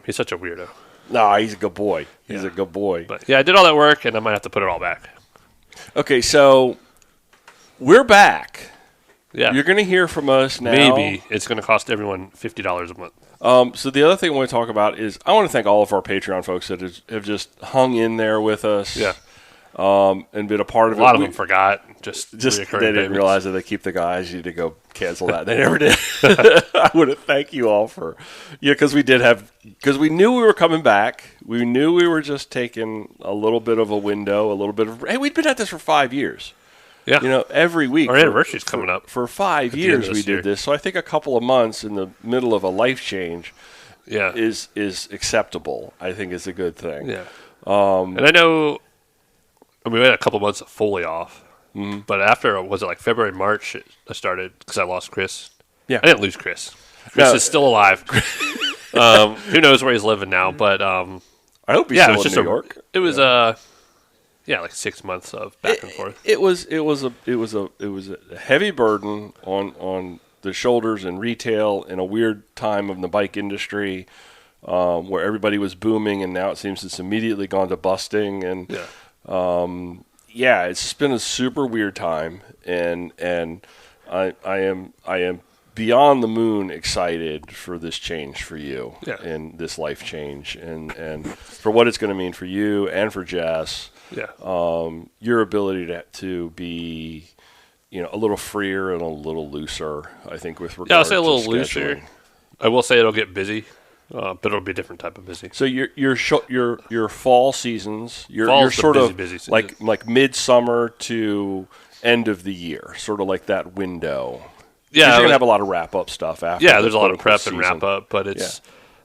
He's such a weirdo. No, he's a good boy. He's a good boy. But I did all that work, and I might have to put it all back. Okay, so we're back. Yeah. You're going to hear from us now. Maybe it's going to cost everyone $50 a month. So the other thing I want to talk about is I want to thank all of our Patreon folks that have just hung in there with us. Yeah. And been a part of it. A lot of them forgot. Just they didn't payments. realize that they keep the guys. You need to go cancel that. They never did. I want to thank you all because we knew we were coming back. We knew we were just taking a little bit of a window, hey, we'd been at this for 5 years. Yeah. Every week. Our anniversary's coming up. For 5 years we did this. So I think a couple of months in the middle of a life change is acceptable. I think is a good thing. Yeah. And I know we had a couple months fully off. Mm-hmm. But after, was it February, March, I started because I lost Chris. Yeah. I didn't lose Chris. Chris is still alive. Who knows where he's living now, but I hope he's still in New York. It was 6 months of back and forth. It was a heavy burden on the shoulders in retail in a weird time of the bike industry, where everybody was booming, and now it seems it's immediately gone to busting. And it's just been a super weird time, and I am beyond the moon excited for this change for you and this life change, and for what it's going to mean for you and for Jess. Yeah. Your ability to be, a little freer and a little looser, I think, with regard to I'll say a little scheduling. looser. I will say it'll get busy, but it'll be a different type of busy. So your fall seasons, you're Fall's sort of busy season. like midsummer to end of the year, sort of like that window. Yeah, you're gonna have a lot of wrap up stuff after. Yeah, there's a lot of quote-unquote prep and season. wrap up, but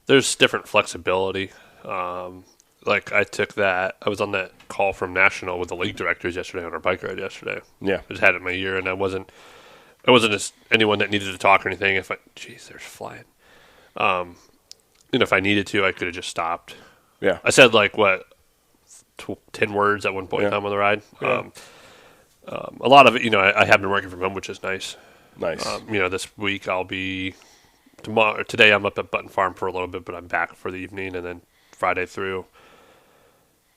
there's different flexibility. I took that. I was on that call from National with the league directors yesterday on our bike ride yesterday. Yeah, I just had it in my ear, and I wasn't just anyone that needed to talk or anything. There's flying. If I needed to, I could have just stopped. Yeah, I said 10 words at one point in time on the ride. Yeah. A lot of it, I have been working from home, which is nice. Nice. This week I'll be tomorrow. Today I'm up at Button Farm for a little bit, but I'm back for the evening, and then Friday through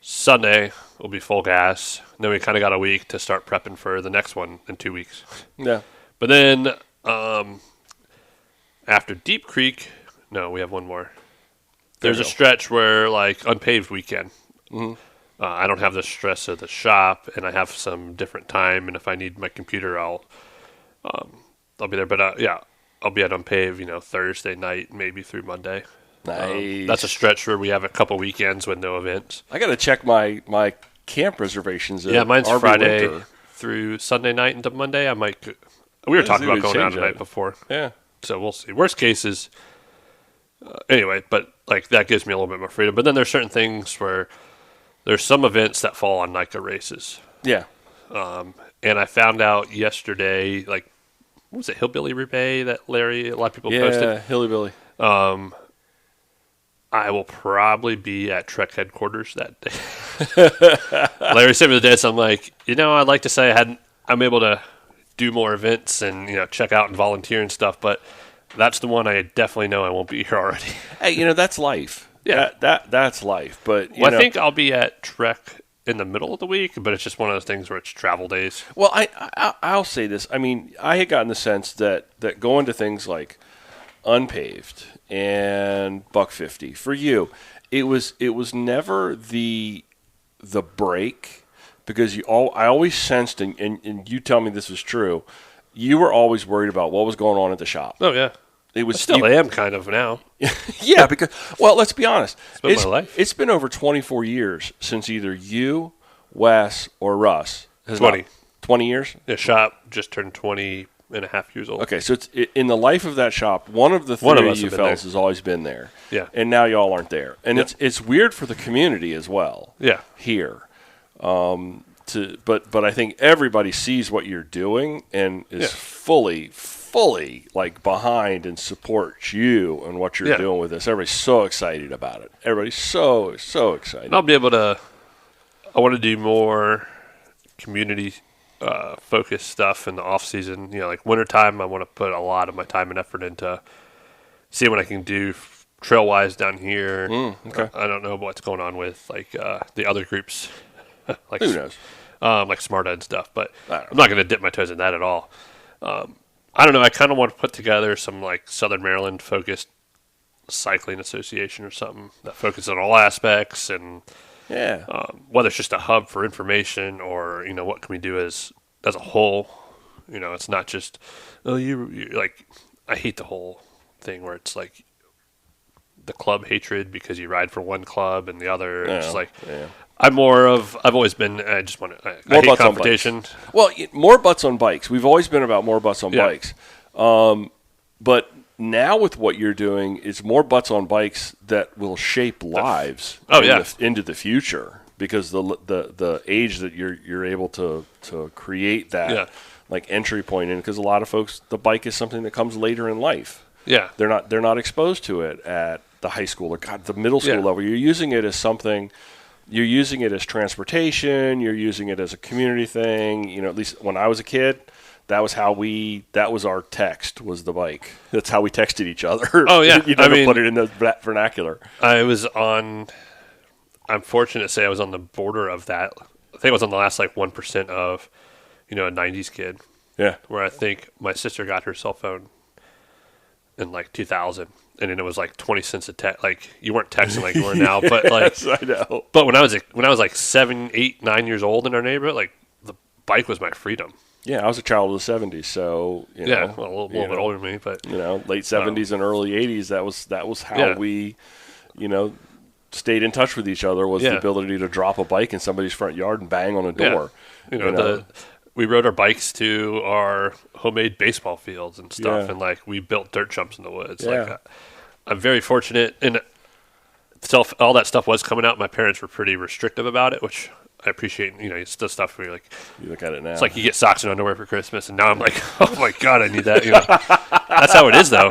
Sunday will be full gas. And then we kind of got a week to start prepping for the next one in 2 weeks. Yeah. But then after Deep Creek, no, we have one more. There's a stretch where, like, unpaved weekend. Mm-hmm. I don't have the stress of the shop, and I have some different time. And if I need my computer, I'll be there. But I'll be at unpaved, Thursday night, maybe through Monday. Nice. That's a stretch where we have a couple weekends with no events. I got to check my camp reservations. Yeah, mine's RV Friday Winter. Through Sunday night into Monday. I might. We were talking about going out the night before. Yeah. So we'll see. Worst case is anyway, but like that gives me a little bit more freedom. But then there's certain things where there's some events that fall on NICA races. Yeah. And I found out yesterday, like, what was it, Hillbilly Roubaix that Larry, a lot of people posted? Yeah, Hillbilly. I will probably be at Trek headquarters that day. Larry sent me the dates. I'm like, I'd like to say I'm able to do more events and, check out and volunteer and stuff, but that's the one I definitely know I won't be here already. Hey, that's life. Yeah. That's life. But, I think I'll be at Trek in the middle of the week, but it's just one of those things where it's travel days. Well, I'll say this. I mean, I had gotten the sense that going to things like unpaved and buck 50 for you, it was never the break, because I always sensed, and you tell me this is true, you were always worried about what was going on at the shop. Oh yeah. It was I am kind of now. Yeah, because, well, let's be honest. It's been my life. It's been over 24 years since either you, Wes, or Russ has 20. 20 years? The shop just turned 20 and a half years old. Okay, so it's in the life of that shop, one of the three of you fellas has always been there. Yeah. And now y'all aren't there. And it's weird for the community as well. Yeah. Here. But I think everybody sees what you're doing and is fully like behind and supports you and what you're doing with this. Everybody's so excited about it. Everybody's so excited. And I'll be able to. I want to do more community focused stuff in the off season. Like wintertime, I want to put a lot of my time and effort into seeing what I can do trail wise down here. Okay. I don't know what's going on with like the other groups. Like, who knows? Like Smarta and stuff, but I'm not going to dip my toes in that at all. I don't know. I kind of want to put together some like Southern Maryland focused cycling association or something that focuses on all aspects, and whether it's just a hub for information or what can we do as a whole. It's not just you like. I hate the whole thing where it's like the club hatred because you ride for one club and the other. It's just like. Yeah. I've always been, I just want to, I hate competition. Well, more butts on bikes. We've always been about more butts on bikes. But now with what you're doing, it's more butts on bikes that will shape lives into the future, because the age that you're able to create that like entry point in, because a lot of folks, the bike is something that comes later in life. Yeah. They're not exposed to it at the high school or the middle school level. You're using it as something. You're using it as transportation. You're using it as a community thing. At least when I was a kid, that was our text, was the bike. That's how we texted each other. Oh, yeah. You never put it in the vernacular. I'm fortunate to say I was on the border of that. I think I was on the last 1% of, a 90s kid. Yeah. Where I think my sister got her cell phone in 2000. And then it was 20 cents a text. You weren't texting like you are now, but yes, I know. But when I was 7, 8, 9 years old in our neighborhood, the bike was my freedom. Yeah, I was a child of the '70s, so a little bit older than me, but late '70s and early '80s. That was how we, stayed in touch with each other, was the ability to drop a bike in somebody's front yard and bang on a door. Yeah. We rode our bikes to our homemade baseball fields and stuff, and we built dirt jumps in the woods. Yeah. I'm very fortunate, and all that stuff was coming out. My parents were pretty restrictive about it, which I appreciate. It's the stuff where you look at it now. It's like you get socks and underwear for Christmas, and now I'm like, oh my god, I need that. That's how it is, though.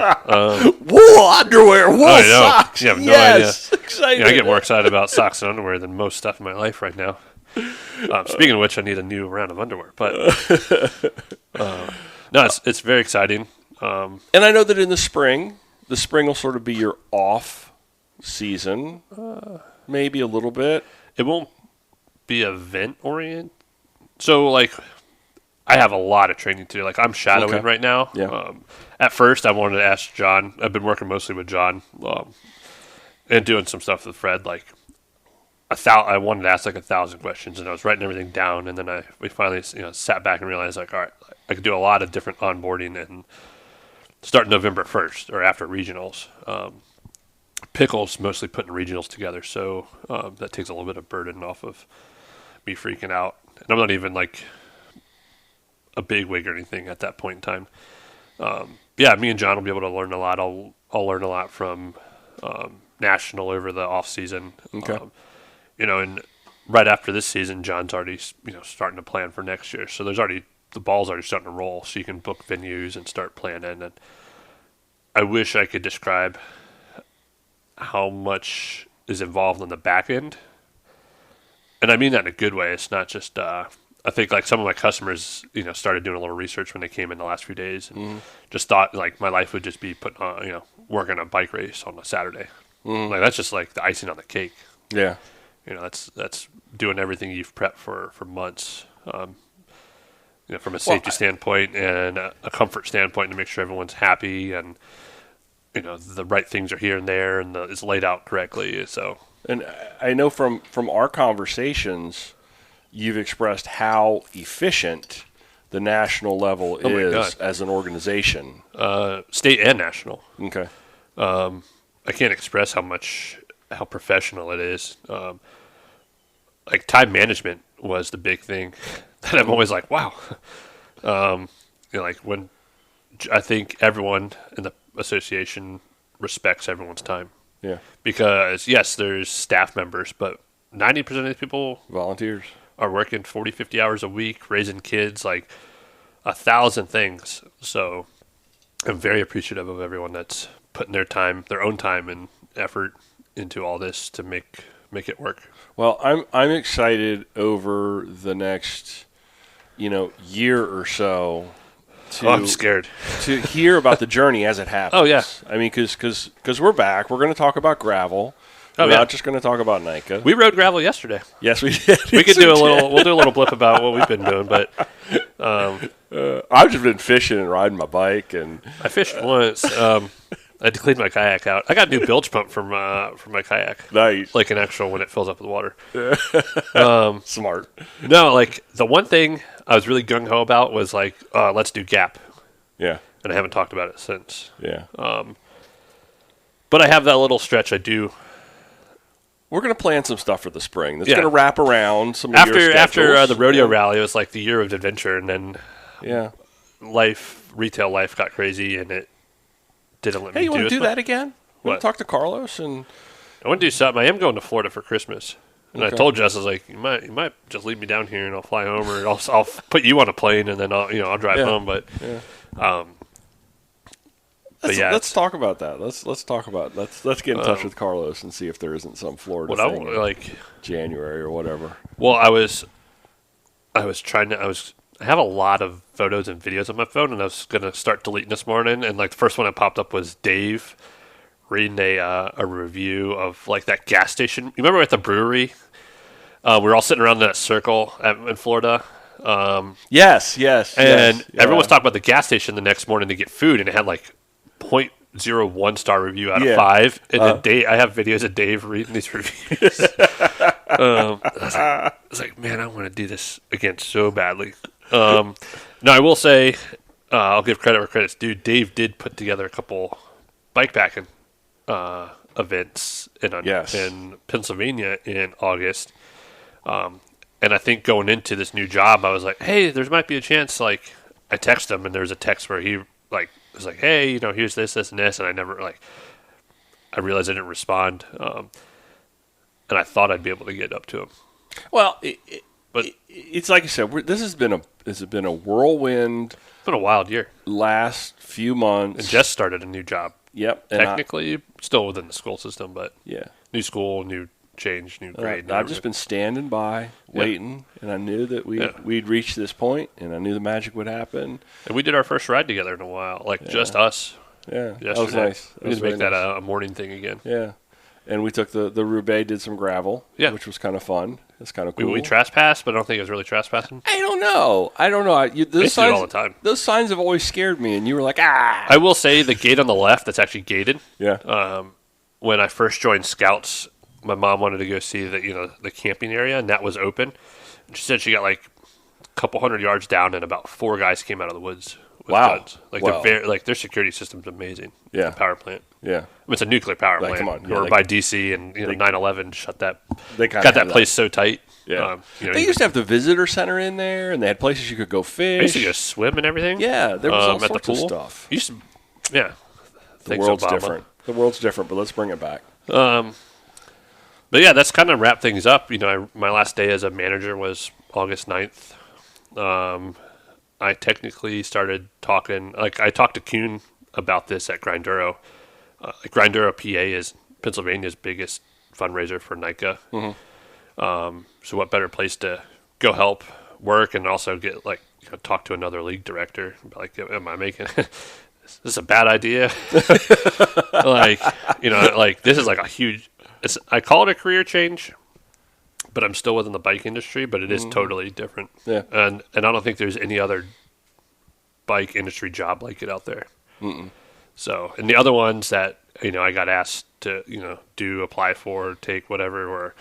Wool underwear, wool socks. You have no idea. Excited. I get more excited about socks and underwear than most stuff in my life right now. Speaking of which, I need a new round of underwear. But no, it's very exciting. And I know that in the spring will sort of be your off season, maybe a little bit. It won't be event oriented. So I have a lot of training to do. I'm shadowing right now. Yeah. At first, I wanted to ask John. I've been working mostly with John. and doing some stuff with Fred, like I wanted to ask like 1,000 questions, and I was writing everything down, and then we finally sat back and realized like, all right, I could do a lot of different onboarding and start November 1st or after regionals. Pickle's mostly putting regionals together, so that takes a little bit of burden off of me freaking out. And I'm not even like a big wig or anything at that point in time. Yeah, me and John will be able to learn a lot. I'll learn a lot from national over the off season. Okay. And right after this season, John's already starting to plan for next year. So the ball's already starting to roll. So you can book venues and start planning. And I wish I could describe how much is involved on the back end, and I mean that in a good way. It's not just I think like some of my customers started doing a little research when they came in the last few days and just thought like my life would just be putting on working a bike race on a Saturday. Like that's just like the icing on the cake. Yeah, that's doing everything you've prepped for months, from a safety standpoint and a comfort standpoint to make sure everyone's happy and the right things are here and there, and it's laid out correctly. So, and I know from our conversations, you've expressed how efficient the national level is as an organization, state and national. Okay. I can't express how professional it is. Like time management was the big thing that I'm always like, wow. Like when I think everyone in the association respects everyone's time. Yeah. Because, yes, there's staff members, but 90% of these people volunteers are working 40, 50 hours a week, raising kids, like 1,000 things. So I'm very appreciative of everyone that's putting their own time and effort into all this to make it work. Well, I'm excited over the next, year or so. I'm scared to hear about the journey as it happens. Oh yeah, I mean, because we're back. We're going to talk about gravel. We're not just going to talk about NICA. We rode gravel yesterday. Yes, we did. We could do a little. We'll do a little blip about what we've been doing, but I've just been fishing and riding my bike, and I fished once. I had to clean my kayak out. I got a new bilge pump from my kayak. Nice, like an actual when it fills up with water. Smart. No, like the one thing I was really gung ho about was like, let's do gap. Yeah, and I haven't talked about it since. Yeah, but I have that little stretch. I do. We're going to plan some stuff for the spring. That's going to wrap around some after of your schedules. the rodeo rally. It was like the year of adventure, and then retail life got crazy, and it didn't let me do it. Hey, you want to do that again? What? Talk to Carlos and I want to do something. I am going to Florida for Christmas, and I told Jess, I was like, you might just leave me down here, and I'll fly home, or I'll put you on a plane, and then I'll drive home. But let's talk about that. Let's talk about let's get in touch with Carlos and see if there isn't some Florida thing in January or whatever. Well, I was trying to. I have a lot of photos and videos on my phone, and I was gonna start deleting this morning. And like the first one that popped up was Dave reading a review of like that gas station. You remember at the brewery? We were all sitting around in that circle in Florida. Yes. And everyone was talking about the gas station the next morning to get food, and it had like 0.01 star review out of 5. And then I have videos of Dave reading these reviews. I was like, man, I want to do this again so badly. Now, I will say, I'll give credit where credit's due. Dave did put together a couple bikepacking events in Pennsylvania in August. And I think going into this new job, I was like, hey, there might be a chance. Like, I text him, and there's a text where he was like, hey, here's this, and this, and I realized I didn't respond, and I thought I'd be able to get up to him. Well, it's like you said, this has been a whirlwind. It's been a wild year. Last few months, and Jess started a new job. Yep, technically still within the school system, but new school, new change, new grade. I've just been standing by, waiting, and I knew that we'd reach this point, and I knew the magic would happen. And we did our first ride together in a while, just us. Yeah, yesterday. That was nice. We need to make that a morning thing again. Yeah, and we took the Roubaix, did some gravel, which was kind of fun. It's kind of cool. We trespassed, but I don't think it was really trespassing. I don't know. Those signs, do it all the time. Those signs have always scared me, and you were like, ah. I will say the gate on the left that's actually gated. Yeah. when I first joined Scouts, my mom wanted to go see the camping area, and that was open. And she said she got like a couple 100 yards down, and about 4 guys came out of the woods with guns. Like their security system's amazing. Yeah, the power plant. Yeah, I mean, it's a nuclear power plant. Come on, we're by DC, and 9/11 shut that. They got that place so tight. Yeah, they used to have the visitor center in there, and they had places you could go fish. I used to go swim and everything. Yeah, there was all at sorts the of pool. stuff. The world's different. The world's different, but let's bring it back. But yeah, that's kind of wrap things up. My last day as a manager was August 9th. I technically started talking. I talked to Kuhn about this at Grinduro. Grinduro, PA is Pennsylvania's biggest fundraiser for NICA. Mm-hmm. So what better place to go help work and also get talk to another league director? Like, am I making is this a bad idea? This is like a huge. I call it a career change, but I'm still within the bike industry. But it is totally different. Yeah, and I don't think there's any other bike industry job like it out there. Mm-mm. So, and the other ones that I got asked to apply for, take whatever,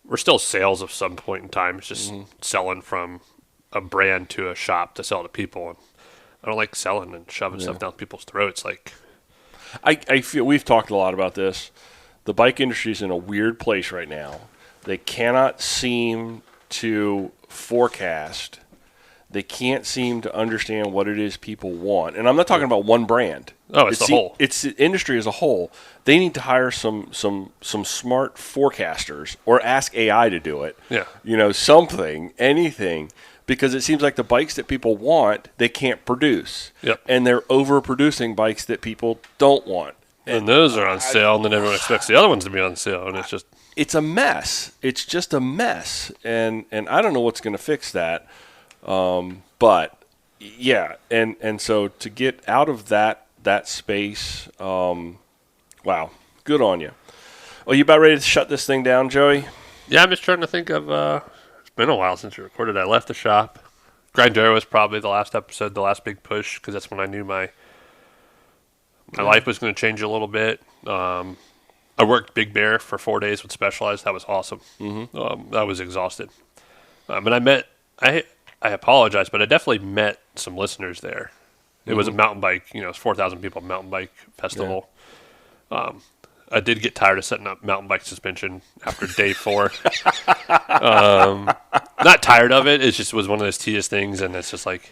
we're still sales of some point in time. It's just selling from a brand to a shop to sell to people. And I don't like selling and shoving stuff down people's throats. I feel we've talked a lot about this. The bike industry is in a weird place right now. They cannot seem to forecast. They can't seem to understand what it is people want. And I'm not talking about one brand. Oh, it's the whole. It's the industry as a whole. They need to hire some smart forecasters or ask AI to do it. Yeah. Something, anything. Because it seems like the bikes that people want, they can't produce. Yep. And they're overproducing bikes that people don't want. And those are on sale, and then everyone expects the other ones to be on sale, and it's a mess. It's just a mess. And I don't know what's going to fix that. But yeah, and so to get out of that space, wow, good on you. Are you about ready to shut this thing down, Joey? Yeah, I'm just trying to think of. It's been a while since we recorded. I left the shop. Grinduro was probably the last episode, the last big push, because that's when I knew my life was going to change a little bit. I worked Big Bear for 4 days with Specialized. That was awesome. Mm-hmm. I was exhausted. And I apologize, but I definitely met some listeners there. It was a mountain bike, it was 4,000 people mountain bike festival. Yeah. I did get tired of setting up mountain bike suspension after day 4. Not tired of it. It just was one of those tedious things, and it's just like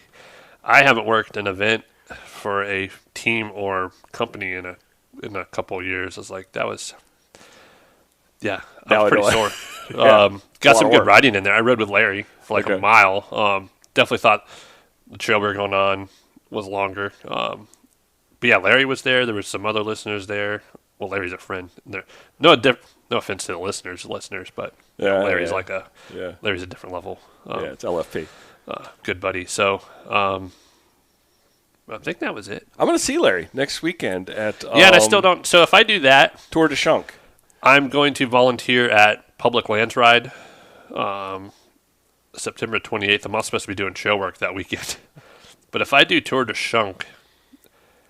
I haven't worked an event for a team or company in a couple of years. I was like, I was pretty sore. Got some good riding in there. I rode with Larry for a mile. Definitely thought the trail we were going on was longer. But yeah, Larry was there. There was some other listeners there. Well, Larry's a friend. No offense to the listeners, but Larry's Larry's a different level. It's LFP. Good buddy. So I think that was it. I'm going to see Larry next weekend at and I still don't. So if I do that, Tour de Shunk, I'm going to volunteer at Public Lands Ride, September 28th. I'm also supposed to be doing show work that weekend. But if I do Tour de Shunk,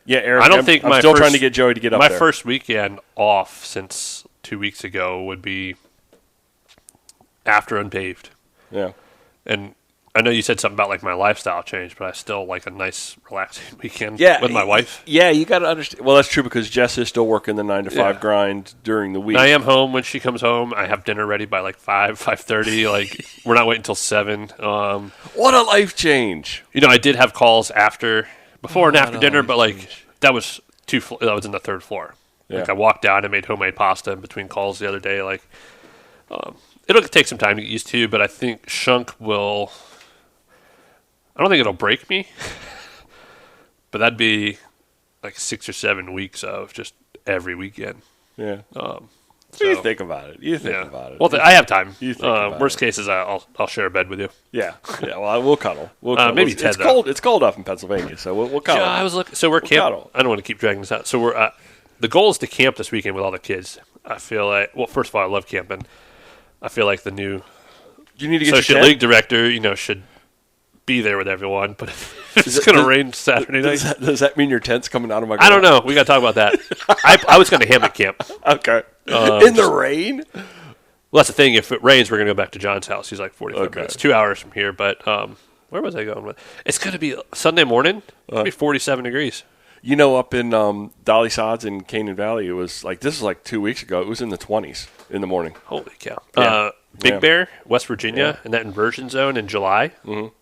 Eric, I'm still trying to get Joey to get up there. My first weekend off since 2 weeks ago would be after Unpaved. Yeah. And I know you said something about my lifestyle change, but I still like a nice, relaxing weekend with my wife. Yeah, you got to understand. Well, that's true because Jess is still working the 9 to 5 grind during the week. And I am home when she comes home. I have dinner ready by 5:30. We're not waiting until 7. What a life change! I did have calls before and after dinner, but that was that was in the 3rd floor. Yeah. I walked down and made homemade pasta in between calls the other day. It'll take some time to get used to, but I think Shunk will. I don't think it'll break me, but that'd be 6 or 7 weeks of just every weekend. Yeah. You think about it. Well, I have time. Worst case case is I'll share a bed with you. Yeah. Well, we'll cuddle. Maybe Ted. It's cold. It's cold up in Pennsylvania, so we'll cuddle. Yeah, I was looking. So we're camping. I don't want to keep dragging this out. So we're. The goal is to camp this weekend with all the kids. I feel like. Well, first of all, I love camping. I feel like the new you need to get associate league director, should be there with everyone, but if it's going to rain Saturday night. Does that mean your tent's coming out of my garage? I don't know. We got to talk about that. I was going to hammock camp. Okay. In the rain? Well, that's the thing. If it rains, we're going to go back to John's house. He's like 45 minutes, 2 hours from here. But where was I going with? It's going to be Sunday morning. It's going to be 47 degrees. You know, up in Dolly Sods in Canyon Valley, it was like, this was like 2 weeks ago. It was in the 20s in the morning. Holy cow. Yeah. Big Bear, West Virginia, in that inversion zone in July,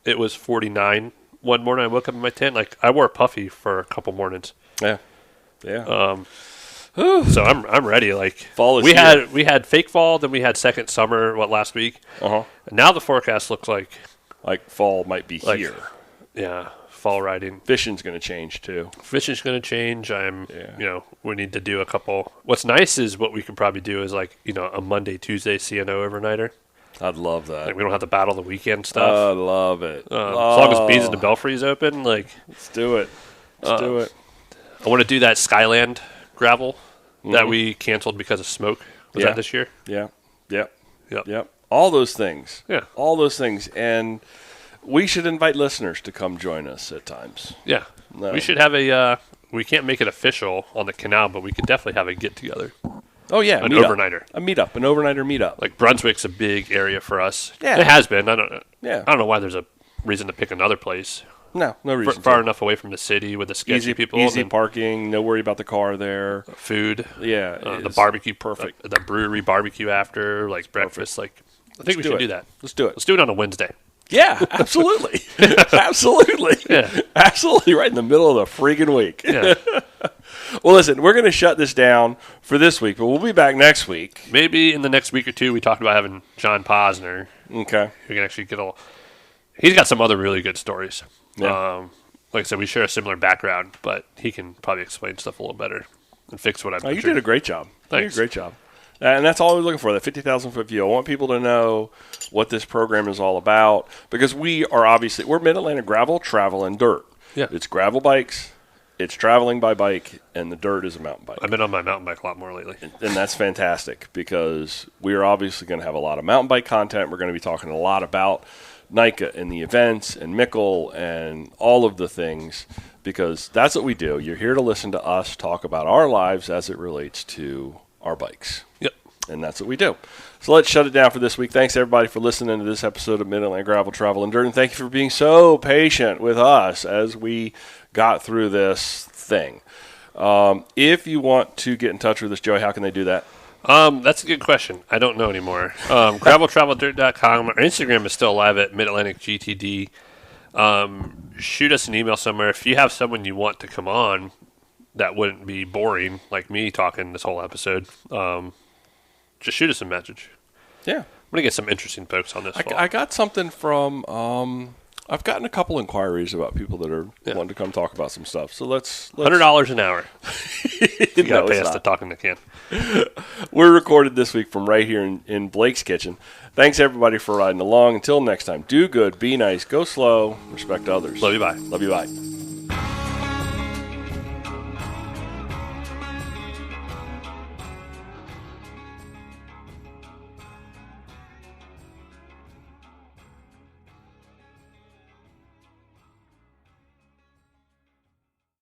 it was 49. One morning I woke up in my tent. Like, I wore a puffy for a couple mornings. Yeah. So I'm ready. Like, fall is we here. had fake fall, then we had second summer, last week? And now the forecast looks like fall might be here. Yeah. Fall riding. Fishing's going to change too. Fishing's going to change. We need to do a couple. What's nice is what we could probably do is a Monday, Tuesday CNO overnighter. I'd love that. Like, we don't have to battle the weekend stuff. I love it. As long as Beans and the Belfry's open, let's do it. Let's do it. I want to do that Skyland gravel that we canceled because of smoke. Was that this year? Yeah. Yep. All those things. Yeah. All those things. And we should invite listeners to come join us at times. Yeah. No. We should have we can't make it official on the canal, but we could definitely have a get-together. Oh, yeah. An overnighter. An overnighter meetup. Like, Brunswick's a big area for us. Yeah. It has been. I don't Yeah. know why there's a reason to pick another place. No reason. Far enough away from the city with the sketchy people. Easy parking. No worry about the car there. Food. Yeah. The barbecue. Perfect. The brewery barbecue after, breakfast. Perfect. I think we should do that. Let's do it. Let's do it on a Wednesday. Yeah, absolutely. Absolutely. Yeah. Absolutely right in the middle of the freaking week. Yeah. Well, listen, we're going to shut this down for this week, but we'll be back next week. Maybe in the next week or two, we talked about having John Posner. Okay. We can actually he's got some other really good stories. Yeah. Like I said, we share a similar background, but he can probably explain stuff a little better and fix what I'm You did a great job. Thanks. You did a great job. And that's all we're looking for, that 50,000-foot view. I want people to know what this program is all about, because we're Mid-Atlantic Gravel, Travel, and Dirt. Yeah. It's gravel bikes, it's traveling by bike, and the dirt is a mountain bike. I've been on my mountain bike a lot more lately. And that's fantastic, because we're obviously going to have a lot of mountain bike content. We're going to be talking a lot about NICA and the events and MICL and all of the things, because that's what we do. You're here to listen to us talk about our lives as it relates to our bikes. Yep. And that's what we do. So let's shut it down for this week. Thanks, everybody, for listening to this episode of Mid-Atlantic Gravel, Travel, and Dirt. And thank you for being so patient with us as we got through this thing. If you want to get in touch with us, Joey, how can they do that? That's a good question. I don't know anymore. GravelTravelDirt.com. Our Instagram is still alive at MidAtlanticGTD. Shoot us an email somewhere. If you have someone you want to come on that wouldn't be boring, like me talking this whole episode, just shoot us a message. Yeah. I'm going to get some interesting folks on this fall. I got something from I've gotten a couple inquiries about people that are wanting to come talk about some stuff. So let's $100 an hour. You got to pay us to talk in the can. We're recorded this week from right here in Blake's kitchen. Thanks, everybody, for riding along. Until next time, do good, be nice, go slow, respect others. Love you, bye. Love you, bye.